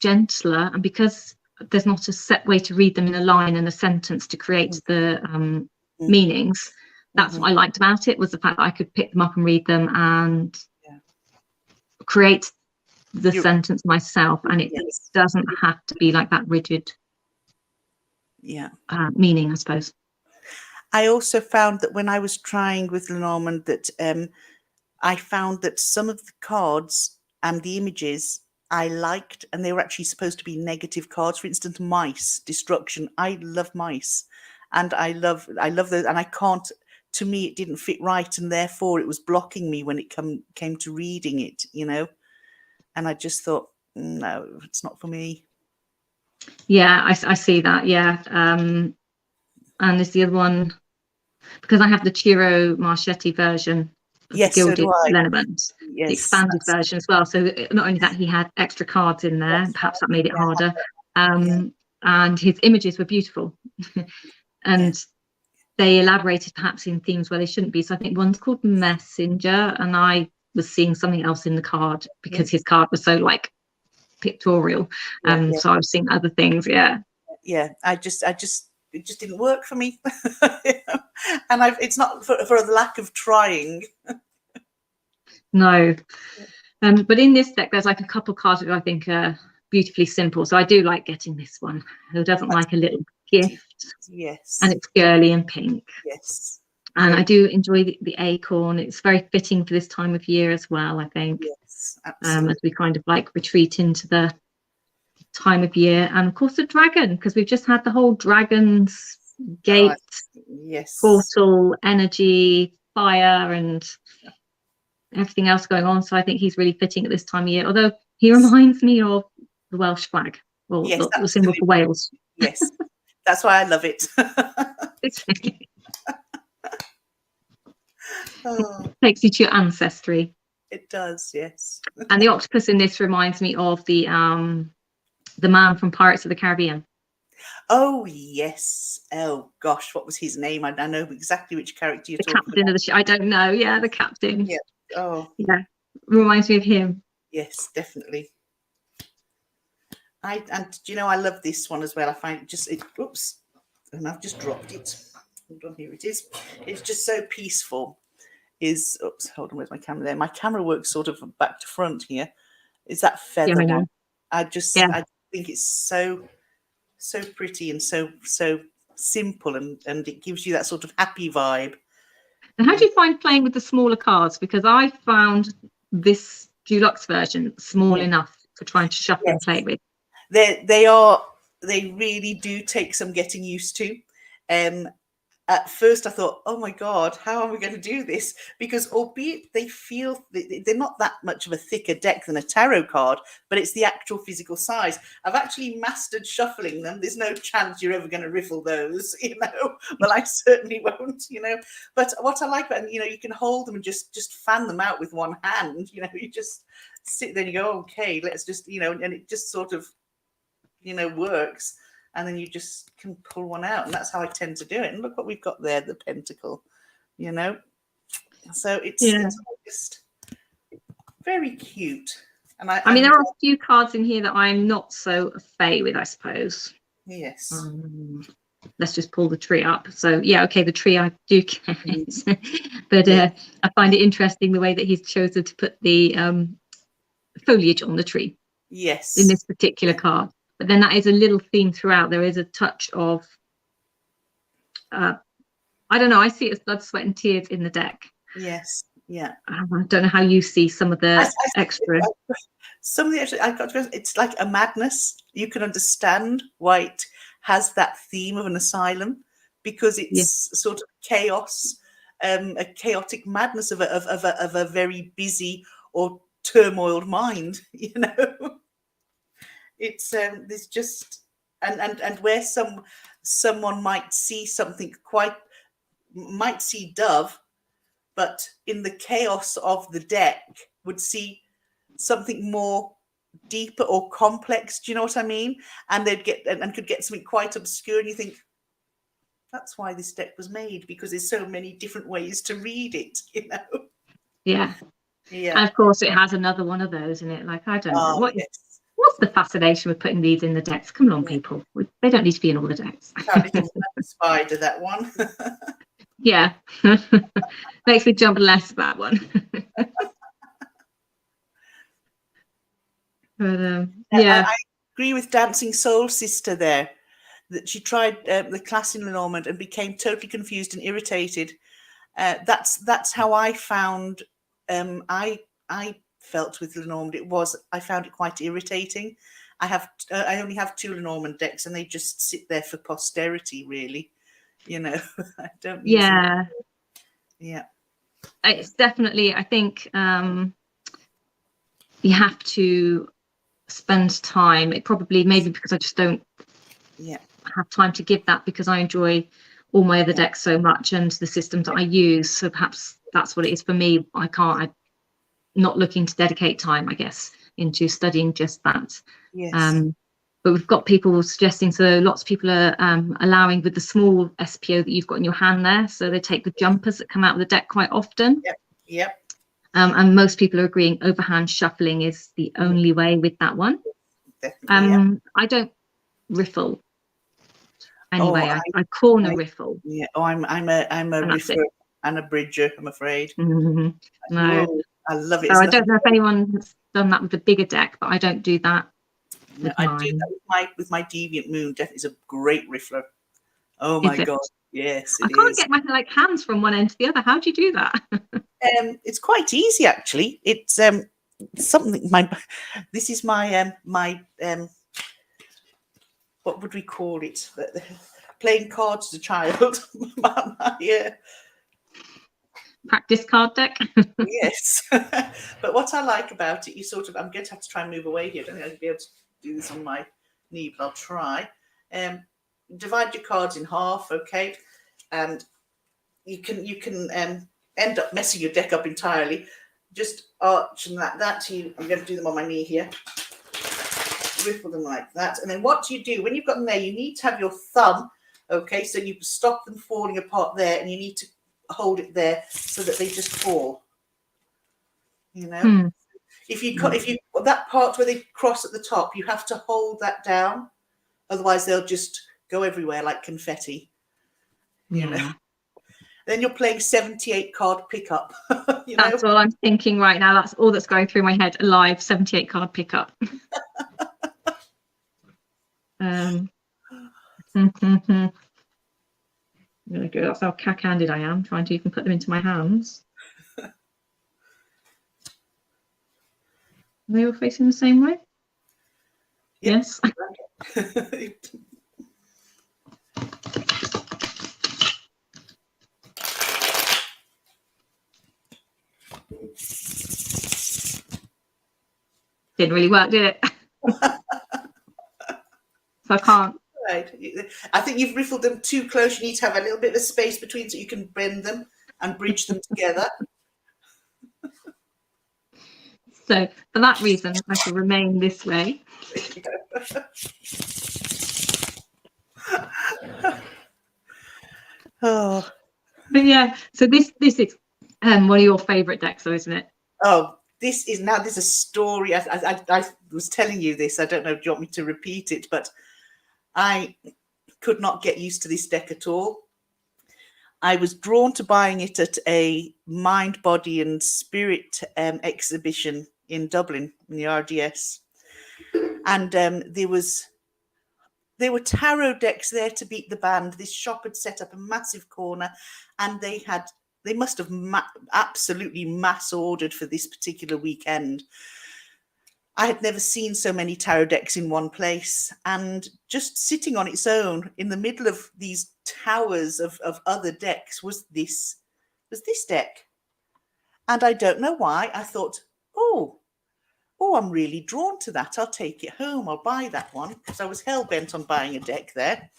S1: gentler, and because there's not a set way to read them in a line and a sentence to create the meanings, that's what I liked about it, was the fact that I could pick them up and read them and create the sentence myself, and it doesn't have to be like that rigid meaning, I suppose.
S2: I also found that when I was trying with Lenormand that I found that some of the cards and the images I liked, and they were actually supposed to be negative cards. For instance, mice, destruction. I love mice, and I love those, and I can't. To me, it didn't fit right, and therefore it was blocking me when it came to reading it. And I just thought, no, it's not for me.
S1: Yeah, I see that. Yeah, and there's the other one, because I have the Ciro Marchetti version of the
S2: Yes, so
S1: gilded
S2: do I.
S1: liniment, the
S2: Yes,
S1: expanded version as well. So not only that, he had extra cards in there,
S2: yes,
S1: perhaps that made it
S2: yeah,
S1: harder.
S2: yeah,
S1: And his images were beautiful.
S2: yeah,
S1: And they elaborated perhaps in themes where they shouldn't be. So I think one's called Messenger, and I was seeing something else in the card because his card was so like pictorial.
S2: yeah, yeah,
S1: So I was seeing other things. Yeah.
S2: yeah. I just, it just didn't work for me. And it's not for the lack of trying.
S1: No. But in this deck, there's like a couple cards that I think are beautifully simple. So I do like getting this one. Who doesn't
S2: That's
S1: like a little gift?
S2: yes,
S1: And it's girly and pink.
S2: yes,
S1: And
S2: very,
S1: I do enjoy the acorn. It's very fitting for this time of year as well, I think,
S2: yes,
S1: as
S2: absolutely.
S1: we kind of like retreat into the time of year. And of course, the dragon, because we've just had the whole dragon's
S2: Oh,
S1: gate,
S2: yes,
S1: portal, energy, fire, and everything else going on. So I think he's really fitting at this time of year, although he reminds me of the Welsh flag, or
S2: yes,
S1: the symbol
S2: absolutely.
S1: for Wales.
S2: Yes, that's why I love it. Oh,
S1: Takes you to your ancestry.
S2: it does, yes.
S1: And the octopus in this reminds me of the man from Pirates of the Caribbean.
S2: Oh, yes. Oh, gosh, what was his name? I know exactly which character you're
S1: The
S2: talking
S1: captain
S2: about.
S1: of the ship. I don't know. Yeah, the captain.
S2: Yeah. Oh,
S1: Yeah, reminds me of him.
S2: yes, definitely. And you know, I love this one as well. I find oops, and I've just dropped it. Hold on, here it is. It's just so peaceful. Oops, hold on, where's my camera there? My camera works sort of back to front here. Is that
S1: Yeah,
S2: feather
S1: I
S2: one?
S1: know.
S2: I
S1: Yeah.
S2: think it's so pretty and so simple, and it gives you that sort of happy vibe.
S1: And how do you find playing with the smaller cards? Because I found this deluxe version small
S2: Yeah.
S1: enough for trying to shuffle and play with.
S2: They really do take some getting used to. At first I thought, oh my God, how are we going to do this? Because albeit they're not that much of a thicker deck than a tarot card, but it's the actual physical size. I've actually mastered shuffling them. There's no chance you're ever going to riffle those, you know. Well, I certainly won't, you know. But what I like about them, you know, you can hold them and just fan them out with one hand. You know, you just sit there and you go, okay, let's just, you know, and it just sort of, you know, works. And then you just can pull one out. And that's how I tend to do it. And look what we've got there, the pentacle, you know. So it's just very cute. And
S1: I mean, there are a few cards in here that I'm not so fay with, I suppose.
S2: Yes.
S1: Let's just pull the tree up. So yeah, okay, the tree I do get. But I find it interesting the way that he's chosen to put the foliage on the tree.
S2: Yes.
S1: In this particular card. But then that is a little theme throughout. There is a touch of, I don't know, I see it as blood, sweat and tears in the deck.
S2: Yes, yeah.
S1: I don't know how you see some of the extra.
S2: Some of the extra, I've got to go, it's like a madness. You can understand why it has that theme of an asylum, because it's sort of chaos, a chaotic madness of a very busy or turmoiled mind, you know. It's there's just and where someone might see something might see dove, but in the chaos of the deck would see something more deeper or complex. Do you know what I mean? And they'd get and could get something quite obscure, and you think that's why this deck was made, because there's so many different ways to read it, you know.
S1: Yeah. And of course it has another one of those in it. Like, I don't know. What's the fascination with putting these in the decks? Come along, people. They don't need to be in all the decks.
S2: That little spider, that one.
S1: Yeah. Makes me jump less, that one. But yeah.
S2: I agree with Dancing Soul Sister there, that she tried the class in Lenormand and became totally confused and irritated. That's how I found I felt with Lenormand. I found it quite irritating. I only have 2 Lenormand decks, and they just sit there for posterity, really. You know, I don't use them. Yeah.
S1: It's definitely, I think you have to spend time. It probably, maybe because I just don't have time to give that, because I enjoy all my other decks so much and the systems that I use. So perhaps that's what it is for me. I'm not looking to dedicate time, I guess, into studying just that.
S2: Yes.
S1: But we've got people suggesting, so lots of people are allowing with the small SPO that you've got in your hand there. So they take the jumpers that come out of the deck quite often.
S2: Yep.
S1: And most people are agreeing overhand shuffling is the only way with that one.
S2: Definitely,
S1: I don't riffle anyway. I corner riffle.
S2: Yeah. Oh, I'm a riffer and a bridger, I'm afraid.
S1: No.
S2: Whoa, I love it.
S1: So I don't know if anyone's done that with the bigger deck, but I don't do that.
S2: No, I do that with my Deviant Moon. Definitely is a great riffler. Oh my God. Yes,
S1: I can't get my hands from one end to the other. How do you do that?
S2: It's quite easy, actually. It's something. This is my what would we call it? Playing cards as a child.
S1: Practice card deck.
S2: Yes. But what I like about it, I'm going to have to try and move away here. I don't think I'll be able to do this on my knee, but I'll try. Divide your cards in half, okay? And you can end up messing your deck up entirely. Just arch and I'm going to do them on my knee here. Riffle them like that. And then what you do, when you've got them there, you need to have your thumb, okay? So you stop them falling apart there, and you need to hold it there so that they just fall. You know? If you that part where they cross at the top, you have to hold that down. Otherwise, they'll just go everywhere like confetti. You know? Then you're playing 78 card pickup.
S1: That's all I'm thinking right now. That's all that's going through my head. A live 78 card pickup. I'm gonna go. That's how cack-handed I am, trying to even put them into my hands. Are they all facing the same way? Yep. Yes. Didn't really work, did it? So I can't.
S2: Right. I think you've riffled them too close. You need to have a little bit of space between so you can bend them and bridge them together.
S1: So for that reason, I shall remain this way.
S2: Oh.
S1: But yeah, so this is one of your favourite decks, though, isn't it?
S2: Oh, this is a story. I was telling you this. I don't know. Do you want me to repeat it? But I could not get used to this deck at all. I was drawn to buying it at a Mind, Body and Spirit exhibition in Dublin in the RDS. And there were tarot decks there to beat the band. This shop had set up a massive corner, and they must have absolutely mass ordered for this particular weekend. I had never seen so many tarot decks in one place, and just sitting on its own in the middle of these towers of other decks was this deck. And I don't know why. I thought, oh, I'm really drawn to that. I'll take it home. I'll buy that one, because I was hell-bent on buying a deck there.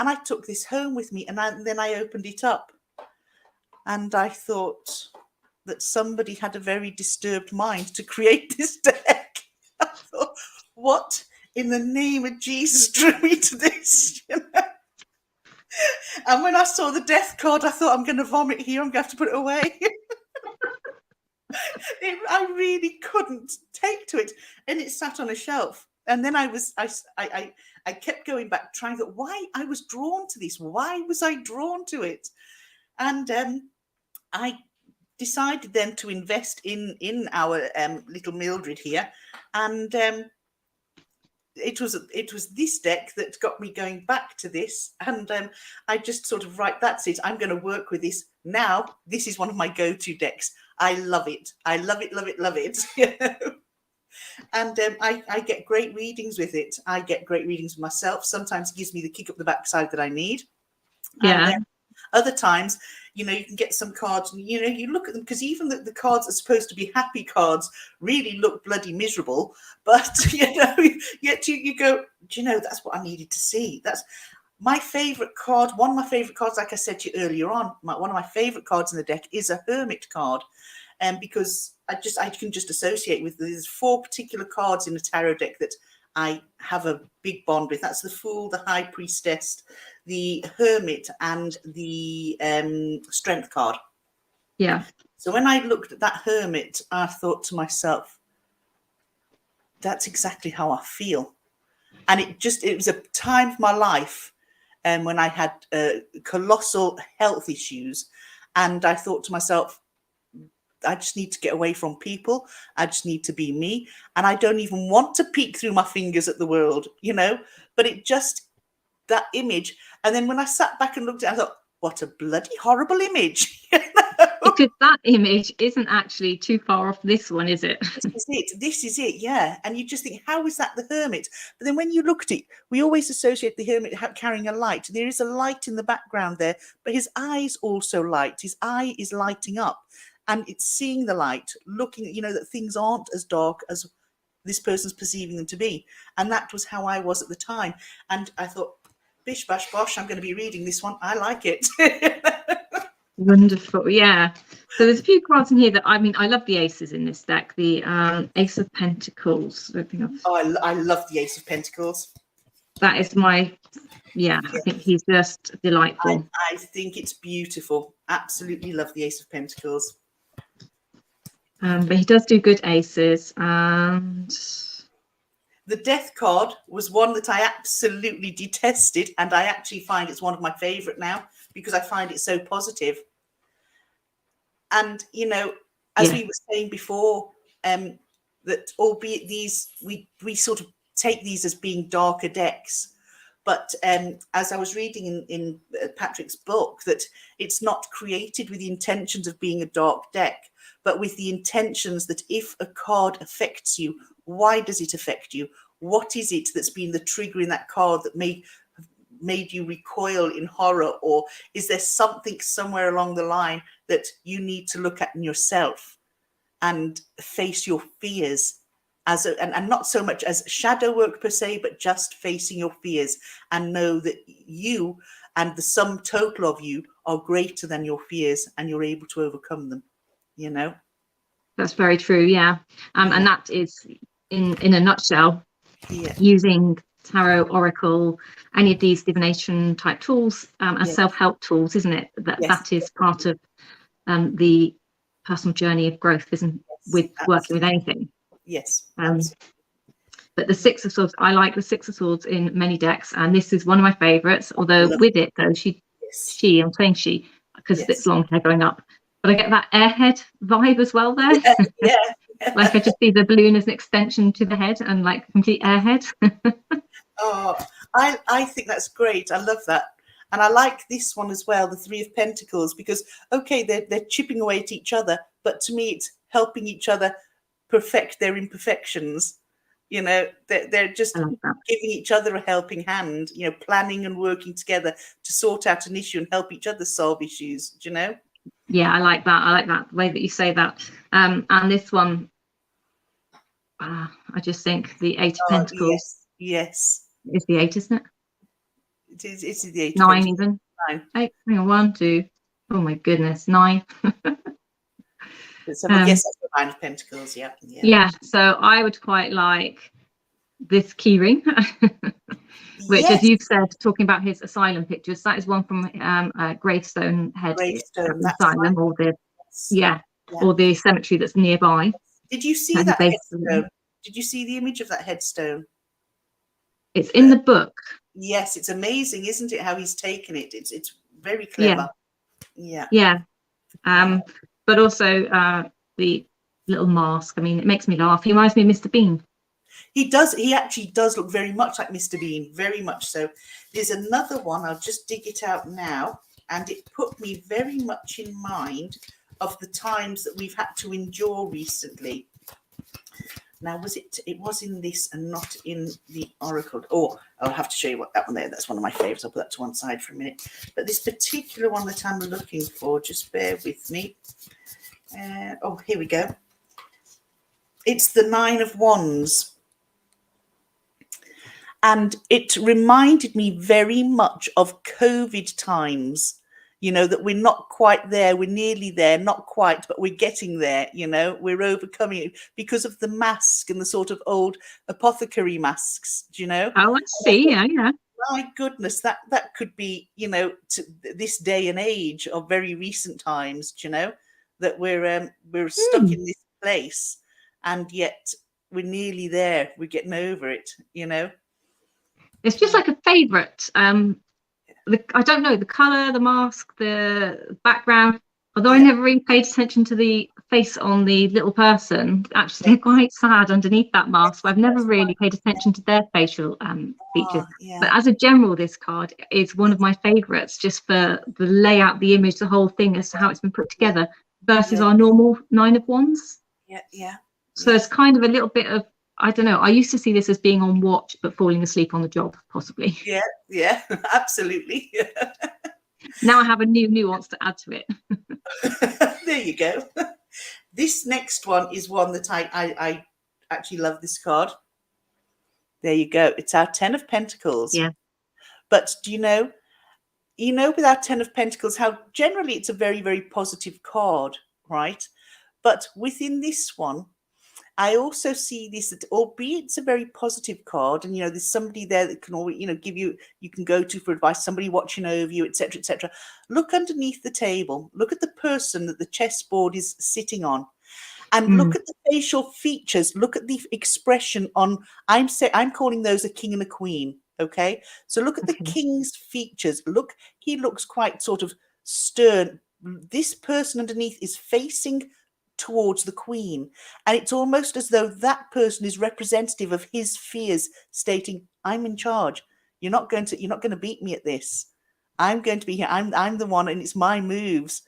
S2: And I took this home with me, and then I opened it up. And I thought that somebody had a very disturbed mind to create this deck. I thought, what in the name of Jesus drew me to this? You know? And when I saw the death card, I thought, I'm going to vomit here. I'm going to have to put it away. I really couldn't take to it. And it sat on a shelf. And then I kept going back, trying that why I was drawn to this. Why was I drawn to it? And I decided then to invest in our little Mildred here, and it was this deck that got me going back to this, and I just sort of that's it. I'm going to work with this now. This is one of my go-to decks. I love it. I love it, love it, love it. You know? And I get great readings with it. I get great readings myself. Sometimes it gives me the kick up the backside that I need.
S1: Yeah.
S2: And other times, you can get some cards and, you look at them, because even the cards that are supposed to be happy cards really look bloody miserable. But, yet you go, do you know, that's what I needed to see. My favourite card, one of my favourite cards, like I said to you earlier on, one of my favourite cards in the deck is a Hermit card. Because I can just associate with, there's 4 particular cards in the tarot deck that I have a big bond with. That's the Fool, the High Priestess, the Hermit, and the Strength card.
S1: Yeah.
S2: So when I looked at that Hermit, I thought to myself, that's exactly how I feel. And it was a time of my life when I had colossal health issues. And I thought to myself, I just need to get away from people. I just need to be me. And I don't even want to peek through my fingers at the world, you know, but it just, that image. And then when I sat back and looked at it, I thought, what a bloody horrible image. You know?
S1: Because that image isn't actually too far off this one, is it?
S2: This is it, yeah. And you just think, how is that the Hermit? But then when you look at it, we always associate the Hermit carrying a light. There is a light in the background there, but his eyes also light. His eye is lighting up, and it's seeing the light, looking, you know, that things aren't as dark as this person's perceiving them to be. And that was how I was at the time. And I thought, bish, bash, bosh, I'm going to be reading this one. I like it.
S1: Wonderful. Yeah. So there's a few cards in here that, I mean, I love the aces in this deck. The Ace of Pentacles.
S2: I love the Ace of Pentacles.
S1: That is my, yeah, I think he's just delightful.
S2: I think it's beautiful. Absolutely love the Ace of Pentacles.
S1: But he does do good aces. And
S2: the Death card was one that I absolutely detested, and I actually find it's one of my favourite now because I find it so positive. And, you know, as we were saying before, that albeit these, we sort of take these as being darker decks, but as I was reading in Patrick's book, that it's not created with the intentions of being a dark deck, but with the intentions that if a card affects you, why does it affect you? What is it that's been the trigger in that card that made you recoil in horror? Or is there something somewhere along the line that you need to look at in yourself and face your fears and not so much as shadow work per se, but just facing your fears and know that you and the sum total of you are greater than your fears and you're able to overcome them, you know?
S1: that's very true. Yeah. And that is in a nutshell, using tarot, oracle, any of these divination type tools as self-help tools, isn't it? That is part of the personal journey of growth, isn't with working with anything.
S2: Yes.
S1: But the Six of Swords, I like the Six of Swords in many decks, and this is one of my favorites. Although with it though, I'm saying she because it's long hair going up, but I get that airhead vibe as well there. Like I just see the balloon as an extension to the head and like complete airhead.
S2: Oh, I think that's great. I love that. And I like this one as well, the Three of Pentacles, because, okay, they're chipping away at each other, but to me, it's helping each other perfect their imperfections. You know, they're just giving each other a helping hand, you know, planning and working together to sort out an issue and help each other solve issues, do you know?
S1: Yeah, I like that. I like that the way that you say that. And this one, I just think the Eight of Pentacles.
S2: Yes.
S1: Is the 8, isn't it?
S2: It's the 8.
S1: 9 even. 9. 8. Hang on, 1, 2. Oh my goodness, 9.
S2: So yes, that's the 9 of Pentacles. Yeah.
S1: So I would quite like this keyring, which, as you've said, talking about his asylum pictures, that is one from Gravestone Head Asylum, or the or the cemetery that's nearby.
S2: Did you see that headstone? Did you see the image of that headstone?
S1: It's in the book.
S2: Yes, it's amazing, isn't it? How he's taken it. It's very clever.
S1: Yeah. But also the little mask. I mean, it makes me laugh. He reminds me of Mr. Bean.
S2: He does. He actually does look very much like Mr. Bean. Very much so. There's another one. I'll just dig it out now, and it put me very much in mind of the times that we've had to endure recently. Now, it was in this and not in the Oracle. Oh, I'll have to show you what that one there. That's one of my favorites. I'll put that to one side for a minute. But this particular one that I'm looking for, just bear with me. Oh, here we go. It's the 9 of Wands. And it reminded me very much of COVID times, you know, that we're not quite there. We're nearly there, not quite, but we're getting there, you know, we're overcoming it because of the mask and the sort of old apothecary masks, do you know?
S1: Oh, I see. Yeah, yeah.
S2: My goodness, that could be, you know, to this day and age of very recent times, do you know, that we're stuck in this place, and yet we're nearly there. We're getting over it, you know.
S1: It's just like a favourite. I don't know the colour, the mask, the background. Although I never really paid attention to the face on the little person, actually they're quite sad underneath that mask. But I've never really paid attention to their facial features. But as a general, this card is one of my favourites, just for the layout, the image, the whole thing as to how it's been put together versus our normal Nine of Wands. So it's kind of a little bit of, I don't know. I used to see this as being on watch, but falling asleep on the job, possibly.
S2: Yeah, absolutely.
S1: Now I have a new nuance to add to it.
S2: There you go. This next one is one that I actually love this card. There you go. It's our Ten of Pentacles.
S1: Yeah.
S2: But do you know with our Ten of Pentacles, how generally it's a very, very positive card, right? But within this one, I also see this, that albeit it's a very positive card, and, you know, there's somebody there that can always, you know, you can go to for advice, somebody watching over you, etc., etc. Look underneath the table. Look at the person that the chessboard is sitting on, and look at the facial features. Look at the expression on. I'm calling those a king and a queen. Okay, so look at the king's features. Look, he looks quite sort of stern. This person underneath is facing towards the queen, and it's almost as though that person is representative of his fears, stating, I'm in charge. You're not going to beat me at this. I'm going to be here. I'm the one, and it's my moves.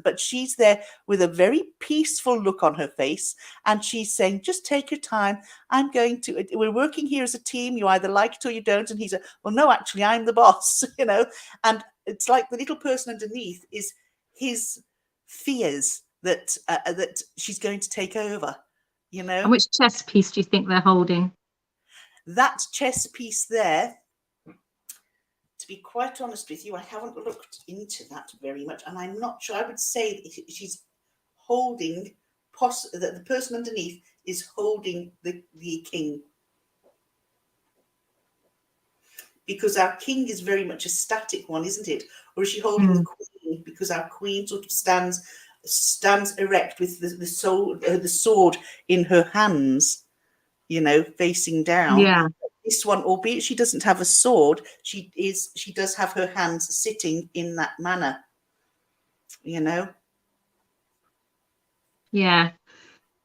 S2: But she's there with a very peaceful look on her face, and she's saying, just take your time. We're working here as a team. You either like it or you don't. And he's well, no, actually, I'm the boss, you know. And it's like the little person underneath is his fears that she's going to take over, you know.
S1: And which chess piece do you think they're holding?
S2: That chess piece there, to be quite honest with you, I haven't looked into that very much, and I'm not sure. I would say she's holding, that the person underneath is holding the king, because our king is very much a static one, isn't it? Or is she holding the queen, because our queen sort of stands erect with the sword in her hands, you know, facing down.
S1: Yeah.
S2: This one, albeit she doesn't have a sword, she does have her hands sitting in that manner, you know. Yeah.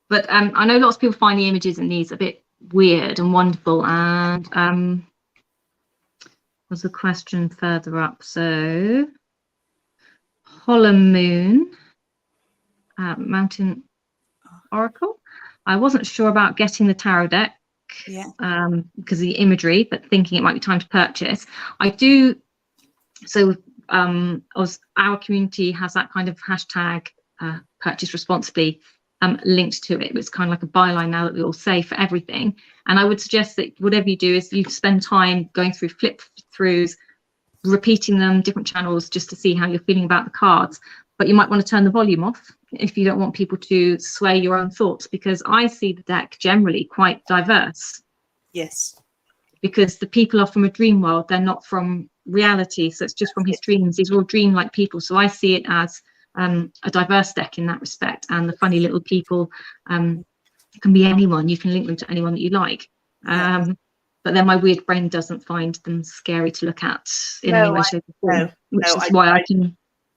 S1: But I know lots of people find the images in these a bit weird and wonderful, and there's a question further up. So Hollow Moon, Mountain Oracle. I wasn't sure about getting the tarot deck because of the imagery, but thinking it might be time to purchase. I do. So our community has that kind of hashtag purchase responsibly linked to it. It's kind of like a byline now that we all say for everything. And I would suggest that whatever you do is you spend time going through flip throughs, repeating them, different channels, just to see how you're feeling about the cards. But you might want to turn the volume off if you don't want people to sway your own thoughts, because I see the deck generally quite diverse.
S2: Yes.
S1: Because the people are from a dream world, they're not from reality. So it's just from his dreams. These are all dream-like people. So I see it as a diverse deck in that respect. And the funny little people can be anyone. You can link them to anyone that you like. But then my weird brain doesn't find them scary to look at in any way, shape or form. Which is why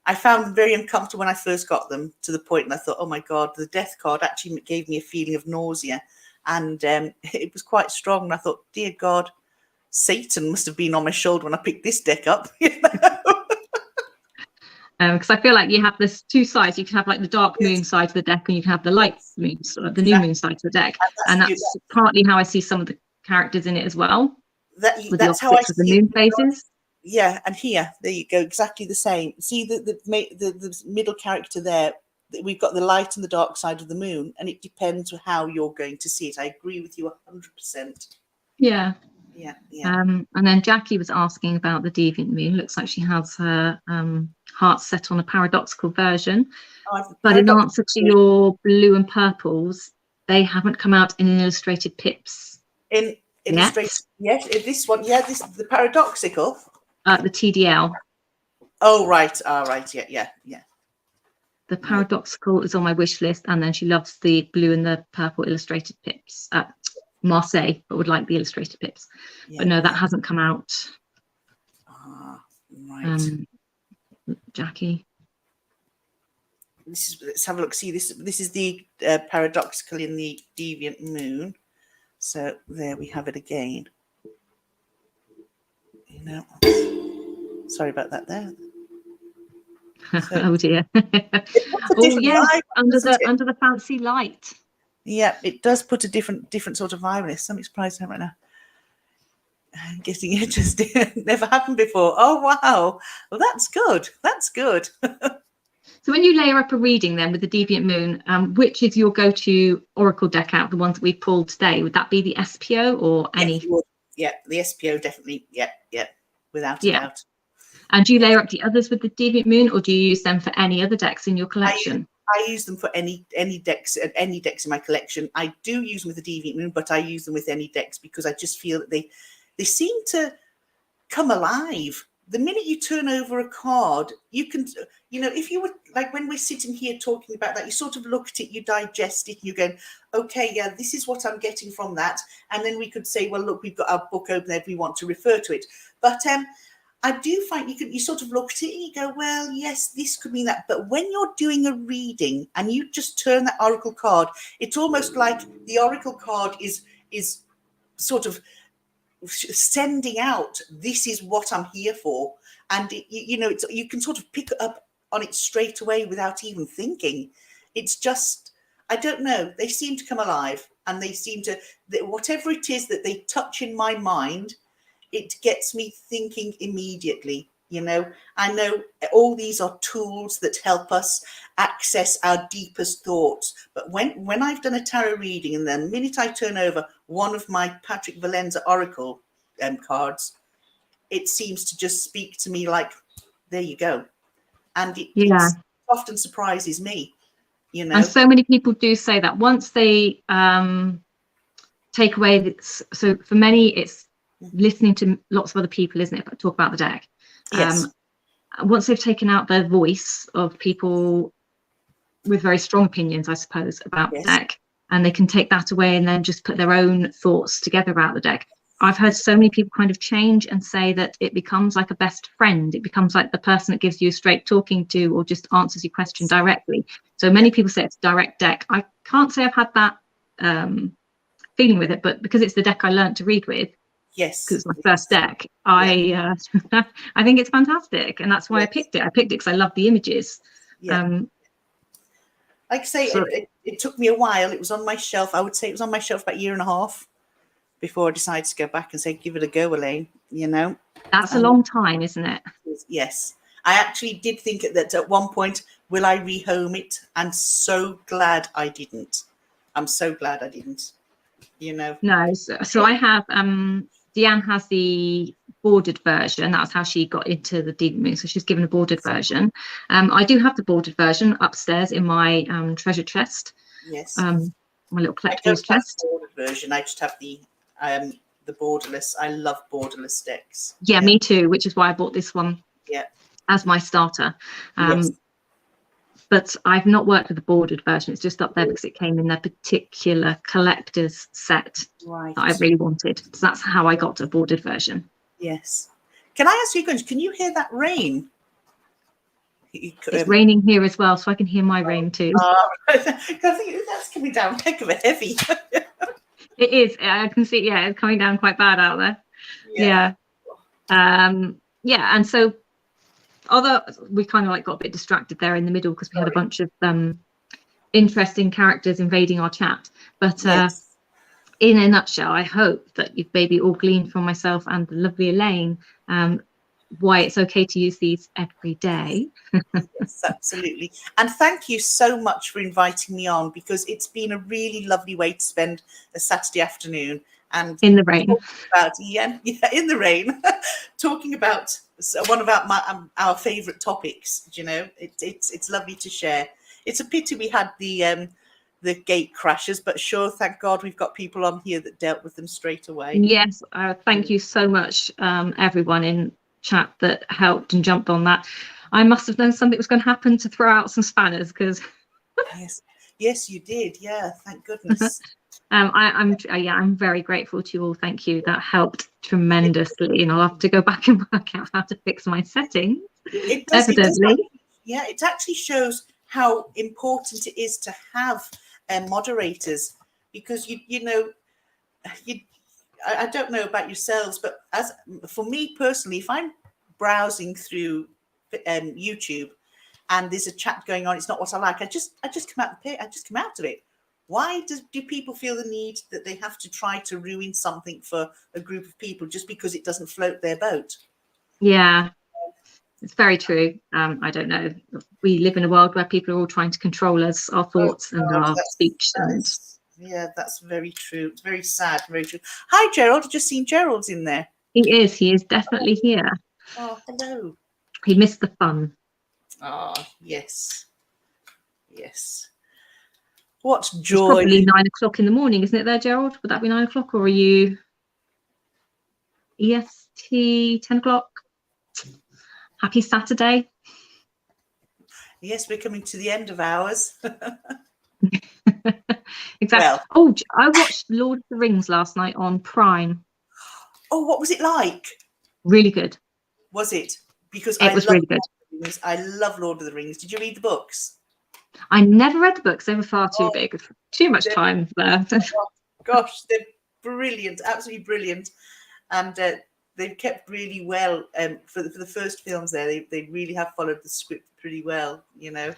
S1: I
S2: found them very uncomfortable when I first got them, to the point, and I thought, oh my God, the death card actually gave me a feeling of nausea. And it was quite strong. And I thought, dear God, Satan must have been on my shoulder when I picked this deck up. You know?
S1: Because I feel like you have this two sides. You can have like the dark moon side of the deck, and you can have the light moon, the new moon side of the deck. And that's partly how I see some of the characters in it as well.
S2: That's how I see
S1: the moon phases.
S2: Yeah, and here, there you go, exactly the same. See the middle character there. We've got the light and the dark side of the moon, and it depends on how you're going to see it. I agree with you 100%.
S1: Yeah.
S2: Yeah, yeah.
S1: And then Jackie was asking about the Deviant Moon. Looks like she has her heart set on a paradoxical version.
S2: Oh,
S1: but in answer to your blue and purples, they haven't come out in illustrated pips.
S2: In illustrated, yes. This one, yeah. This the paradoxical.
S1: The TDL.
S2: Oh right, right, yeah.
S1: The paradoxical is on my wish list, and then she loves the blue and the purple illustrated pips. Marseille, but would like the illustrated pips. Yeah, but no, that hasn't come out.
S2: Right.
S1: Jackie.
S2: Let's have a look. See, this is the paradoxical in the Deviant Moon. So there we have it again. You know, sorry about that there. So,
S1: oh dear.
S2: Oh
S1: yes,
S2: light,
S1: under the fancy light.
S2: Yeah, it does put a different sort of vibe in it. I'm surprised right now. I'm getting interested. Never happened before. Oh wow. Well, that's good. That's good.
S1: So when you layer up a reading then with the Deviant Moon, which is your go-to oracle deck out, the ones that we pulled today? Would that be the SPO or any?
S2: Yeah, the SPO definitely. Yeah, without a doubt.
S1: And do you layer up the others with the Deviant Moon, or do you use them for any other decks in your collection?
S2: I use them for any decks in my collection. I do use them with the Deviant Moon, but I use them with any decks because I just feel that they seem to come alive. The minute you turn over a card, you can, if you were like when we're sitting here talking about that, you sort of look at it, you digest it, and you're going, okay, yeah, this is what I'm getting from that. And then we could say, well, look, we've got our book open there if we want to refer to it. But I do find you sort of look at it and you go, well, yes, this could mean that. But when you're doing a reading and you just turn that oracle card, it's almost like the oracle card is sort of sending out, this is what I'm here for. And you can sort of pick up on it straight away without even thinking. It's just, I don't know, they seem to come alive, and they seem to, whatever it is that they touch in my mind, it gets me thinking immediately. I know all these are tools that help us access our deepest thoughts. But when I've done a tarot reading, and the minute I turn over one of my Patrick Valenza Oracle cards, it seems to just speak to me like, there you go. And it often surprises me,
S1: And so many people do say that once they take away this. So for many, it's listening to lots of other people, isn't it, talk about the deck.
S2: Yes.
S1: Once they've taken out their voice of people with very strong opinions, I suppose, about the deck, and they can take that away and then just put their own thoughts together about the deck. I've heard so many people kind of change and say that it becomes like a best friend. It becomes like the person that gives you a straight talking to or just answers your question directly. So many people say it's a direct deck. I can't say I've had that feeling with it, but because it's the deck I learned to read with,
S2: yes,
S1: because it's my first deck, I think it's fantastic, and that's why I picked it. I picked it because I love the images.
S2: Like I say, it took me a while. It was on my shelf. I would say it was on my shelf about a year and a half before I decided to go back and say, give it a go, Elaine.
S1: That's a long time, isn't it?
S2: Yes, I actually did think that at one point, will I rehome it? I'm so glad I didn't. I'm so glad I didn't.
S1: No, so I have Deanne has the bordered version. That's how she got into the Deviant Moon, so she's given a bordered version. I do have the bordered version upstairs in my treasure chest.
S2: Yes.
S1: My little collector's chest.
S2: Bordered version. I just have the borderless. I love borderless decks.
S1: Yeah, me too, which is why I bought this one as my starter. But I've not worked with the bordered version. It's just up there because it came in their particular collector's set that I really wanted. So that's how I got a bordered version.
S2: Yes. Can I ask you, can you hear that rain?
S1: It's raining here as well, so I can hear my rain too.
S2: I think that's coming down heck of a heavy.
S1: It is. I can see. Yeah, it's coming down quite bad out there. Yeah. And so, although we kind of got a bit distracted there in the middle because we had a bunch of interesting characters invading our chat. But in a nutshell, I hope that you've maybe all gleaned from myself and the lovely Elaine why it's okay to use these every day.
S2: Yes, absolutely. And thank you so much for inviting me on, because it's been a really lovely way to spend a Saturday afternoon. and
S1: in the rain.
S2: about in the rain, talking about one of our favourite topics. You know, it's lovely to share. It's a pity we had the gate crashes, but sure, thank God we've got people on here that dealt with them straight away.
S1: Yes, thank you so much, everyone in chat that helped and jumped on that. I must have known something was going to happen to throw out some spanners, because
S2: yes, you did. Yeah, thank goodness.
S1: I'm very grateful to you all. Thank you. That helped tremendously, and I'll have to go back and work out how to fix my settings.
S2: It does,
S1: evidently.
S2: it actually shows how important it is to have moderators, because you know, I don't know about yourselves, but as for me personally, if I'm browsing through YouTube and there's a chat going on, it's not what I like, I just come out of it. Why do people feel the need that they have to try to ruin something for a group of people just because it doesn't float their boat?
S1: Yeah, it's very true. I don't know. We live in a world where people are all trying to control us, our thoughts and our speech.
S2: Yeah, that's very true. It's very sad, very true. Hi, Gerald. I've just seen Gerald's in there.
S1: He is definitely here.
S2: Oh, hello.
S1: He missed the fun.
S2: Oh, yes. Yes. What joy.
S1: It's probably 9 o'clock in the morning, isn't it there, Gerald? Would that be 9 o'clock, or are you EST 10 o'clock? Happy Saturday.
S2: Yes, we're coming to the end of ours.
S1: Exactly.
S2: Well,
S1: oh, I watched Lord of the Rings last night on Prime.
S2: Oh, what was it like?
S1: Really good.
S2: Was it? Because
S1: it was really good.
S2: I love Lord of the Rings. Did you read the books?
S1: I never read the books. They were far too big. Too much time there.
S2: Gosh, they're brilliant. Absolutely brilliant. And they've kept really well. For the first films there, they really have followed the script pretty well, you know.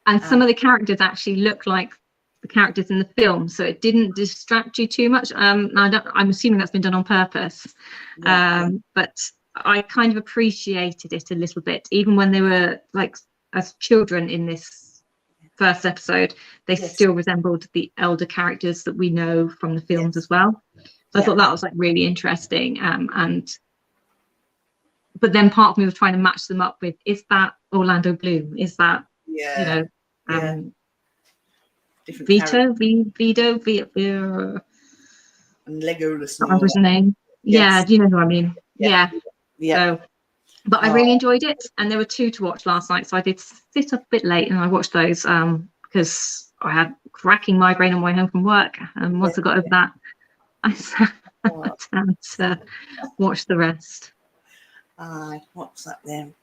S1: And some of the characters actually look like the characters in the film, so it didn't distract you too much. I'm assuming that's been done on purpose. But I kind of appreciated it a little bit, even when they were like as children in this first episode, they still resembled the elder characters that we know from the films as well. So I thought that was like really interesting. But then part of me was trying to match them up with, is that Orlando Bloom? Is that Vito,
S2: and Legolas.
S1: What was the name? Yeah, do you know who I mean? Yeah. So, but I really enjoyed it, and there were 2 to watch last night, so I did sit up a bit late and I watched those because I had cracking migraine on my way home from work, and once I got over that, I sat down to watch the rest.
S2: What's that then?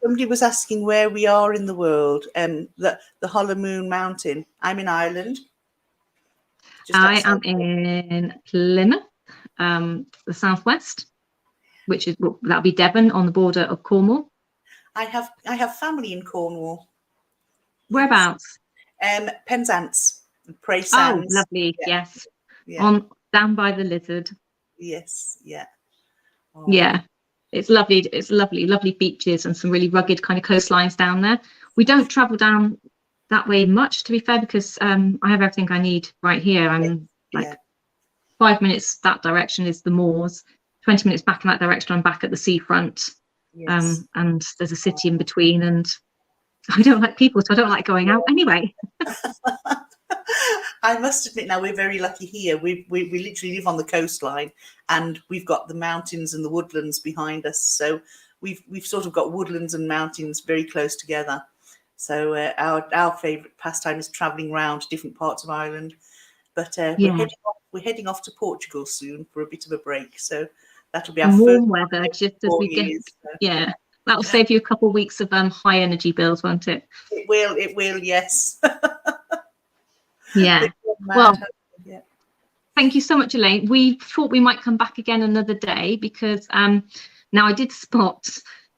S2: Somebody was asking where we are in the world. The Hollow Moon Mountain. I'm in Ireland.
S1: I am in Plymouth, the southwest, which is that'll be Devon, on the border of Cornwall.
S2: I have family in Cornwall.
S1: Whereabouts?
S2: Penzance, Pray Sands.
S1: Oh, lovely. Yes. On down by the Lizard.
S2: Yes. Yeah. Oh.
S1: Yeah. It's lovely. It's lovely beaches and some really rugged kind of coastlines down there. We don't travel down that way much, to be fair, because I have everything I need right here. I'm 5 minutes that direction is the moors, 20 minutes back in that direction I'm back at the seafront. And there's a city in between, and I don't like people, so I don't like going out anyway.
S2: I must admit, now we're very lucky here. We literally live on the coastline, and we've got the mountains and the woodlands behind us. So we've sort of got woodlands and mountains very close together. So our favourite pastime is travelling around different parts of Ireland. But we're heading off to Portugal soon for a bit of a break. So that'll be our
S1: warm weather, just as we
S2: years,
S1: get. So. That'll save you a couple of weeks of high energy bills, won't it?
S2: It will, yes.
S1: Well, thank you so much, Elaine. We thought we might come back again another day, because now I did spot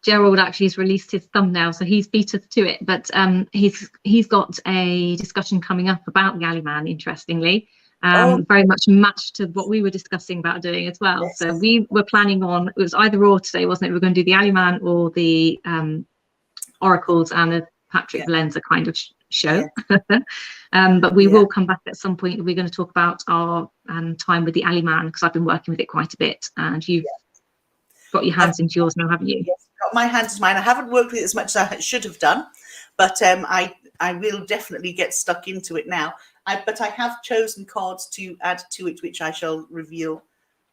S1: Gerald actually has released his thumbnail, so he's beat us to it. But he's got a discussion coming up about the Alleyman, interestingly. Very much matched to what we were discussing about doing as well. So we were planning on, it was either or today, wasn't it? We were going to do the Alleyman or the oracles and the Patrick Valenza kind of show.
S2: Yeah.
S1: But we
S2: Yeah.
S1: will come back at some point. We're going to talk about our time with the Ali Man, because I've been working with it quite a bit, and you've got your hands into yours now, haven't you?
S2: Yes, got my hands into mine. I haven't worked with it as much as I should have done, but I will definitely get stuck into it now. But I have chosen cards to add to it, which I shall reveal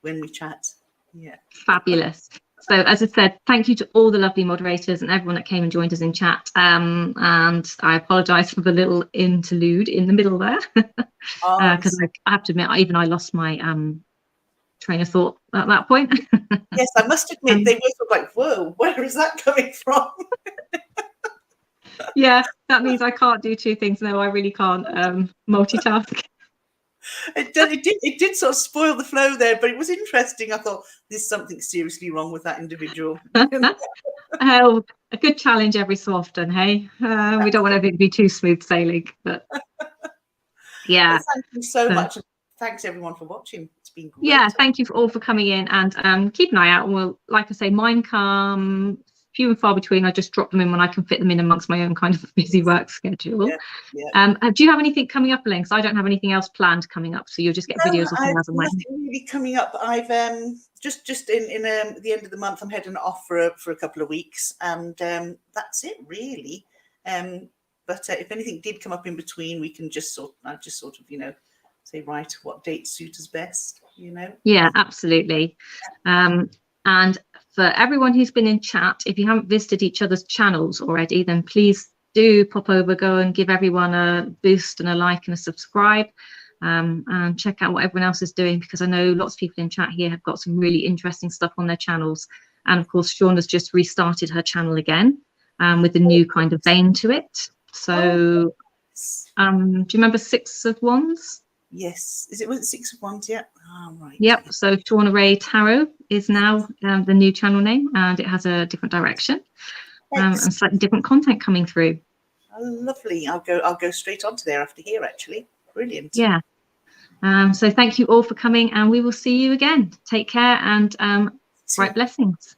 S2: when we chat. Yeah.
S1: Fabulous. So as I said, thank you to all the lovely moderators and everyone that came and joined us in chat. And I apologise for the little interlude in the middle there, because I have to admit, even I lost my train of thought at that point.
S2: Yes, I must admit, they both look like, whoa, where is that coming from?
S1: Yeah, that means I can't do two things. No, I really can't multitask.
S2: It did sort of spoil the flow there, but it was interesting. I thought there's something seriously wrong with that individual.
S1: Oh, a good challenge every so often, hey? We don't want everything to be too smooth sailing, but yeah.
S2: Well, thank you so much. Thanks everyone for watching. It's been great.
S1: Yeah, thank you all for coming in, and keep an eye out. And we'll, like I say, mine come few and far between. I just drop them in when I can fit them in amongst my own kind of busy work schedule.
S2: Yeah.
S1: Do you have anything coming up, Elaine? Because I don't have anything else planned coming up, so you'll just get videos of things as and when.
S2: Nothing really coming up. I've just in the end of the month, I'm heading off for a couple of weeks, and that's it really. But if anything did come up in between, we can just sort of say, right, what dates suit us best,
S1: Yeah, absolutely. And for everyone who's been in chat, if you haven't visited each other's channels already, then please do pop over, go and give everyone a boost and a like and a subscribe, and check out what everyone else is doing, because I know lots of people in chat here have got some really interesting stuff on their channels. And of course, Shauna's just restarted her channel again, with a new kind of vein to it. So do you remember Six of Wands?
S2: Yes. Was it Six of Wands? Yeah. Oh, right.
S1: Yep. So Shauna Ray Tarot is now the new channel name, and it has a different direction and slightly different content coming through.
S2: Oh, lovely. I'll go straight onto there after here, actually. Brilliant.
S1: Yeah. So thank you all for coming, and we will see you again. Take care, and bright blessings.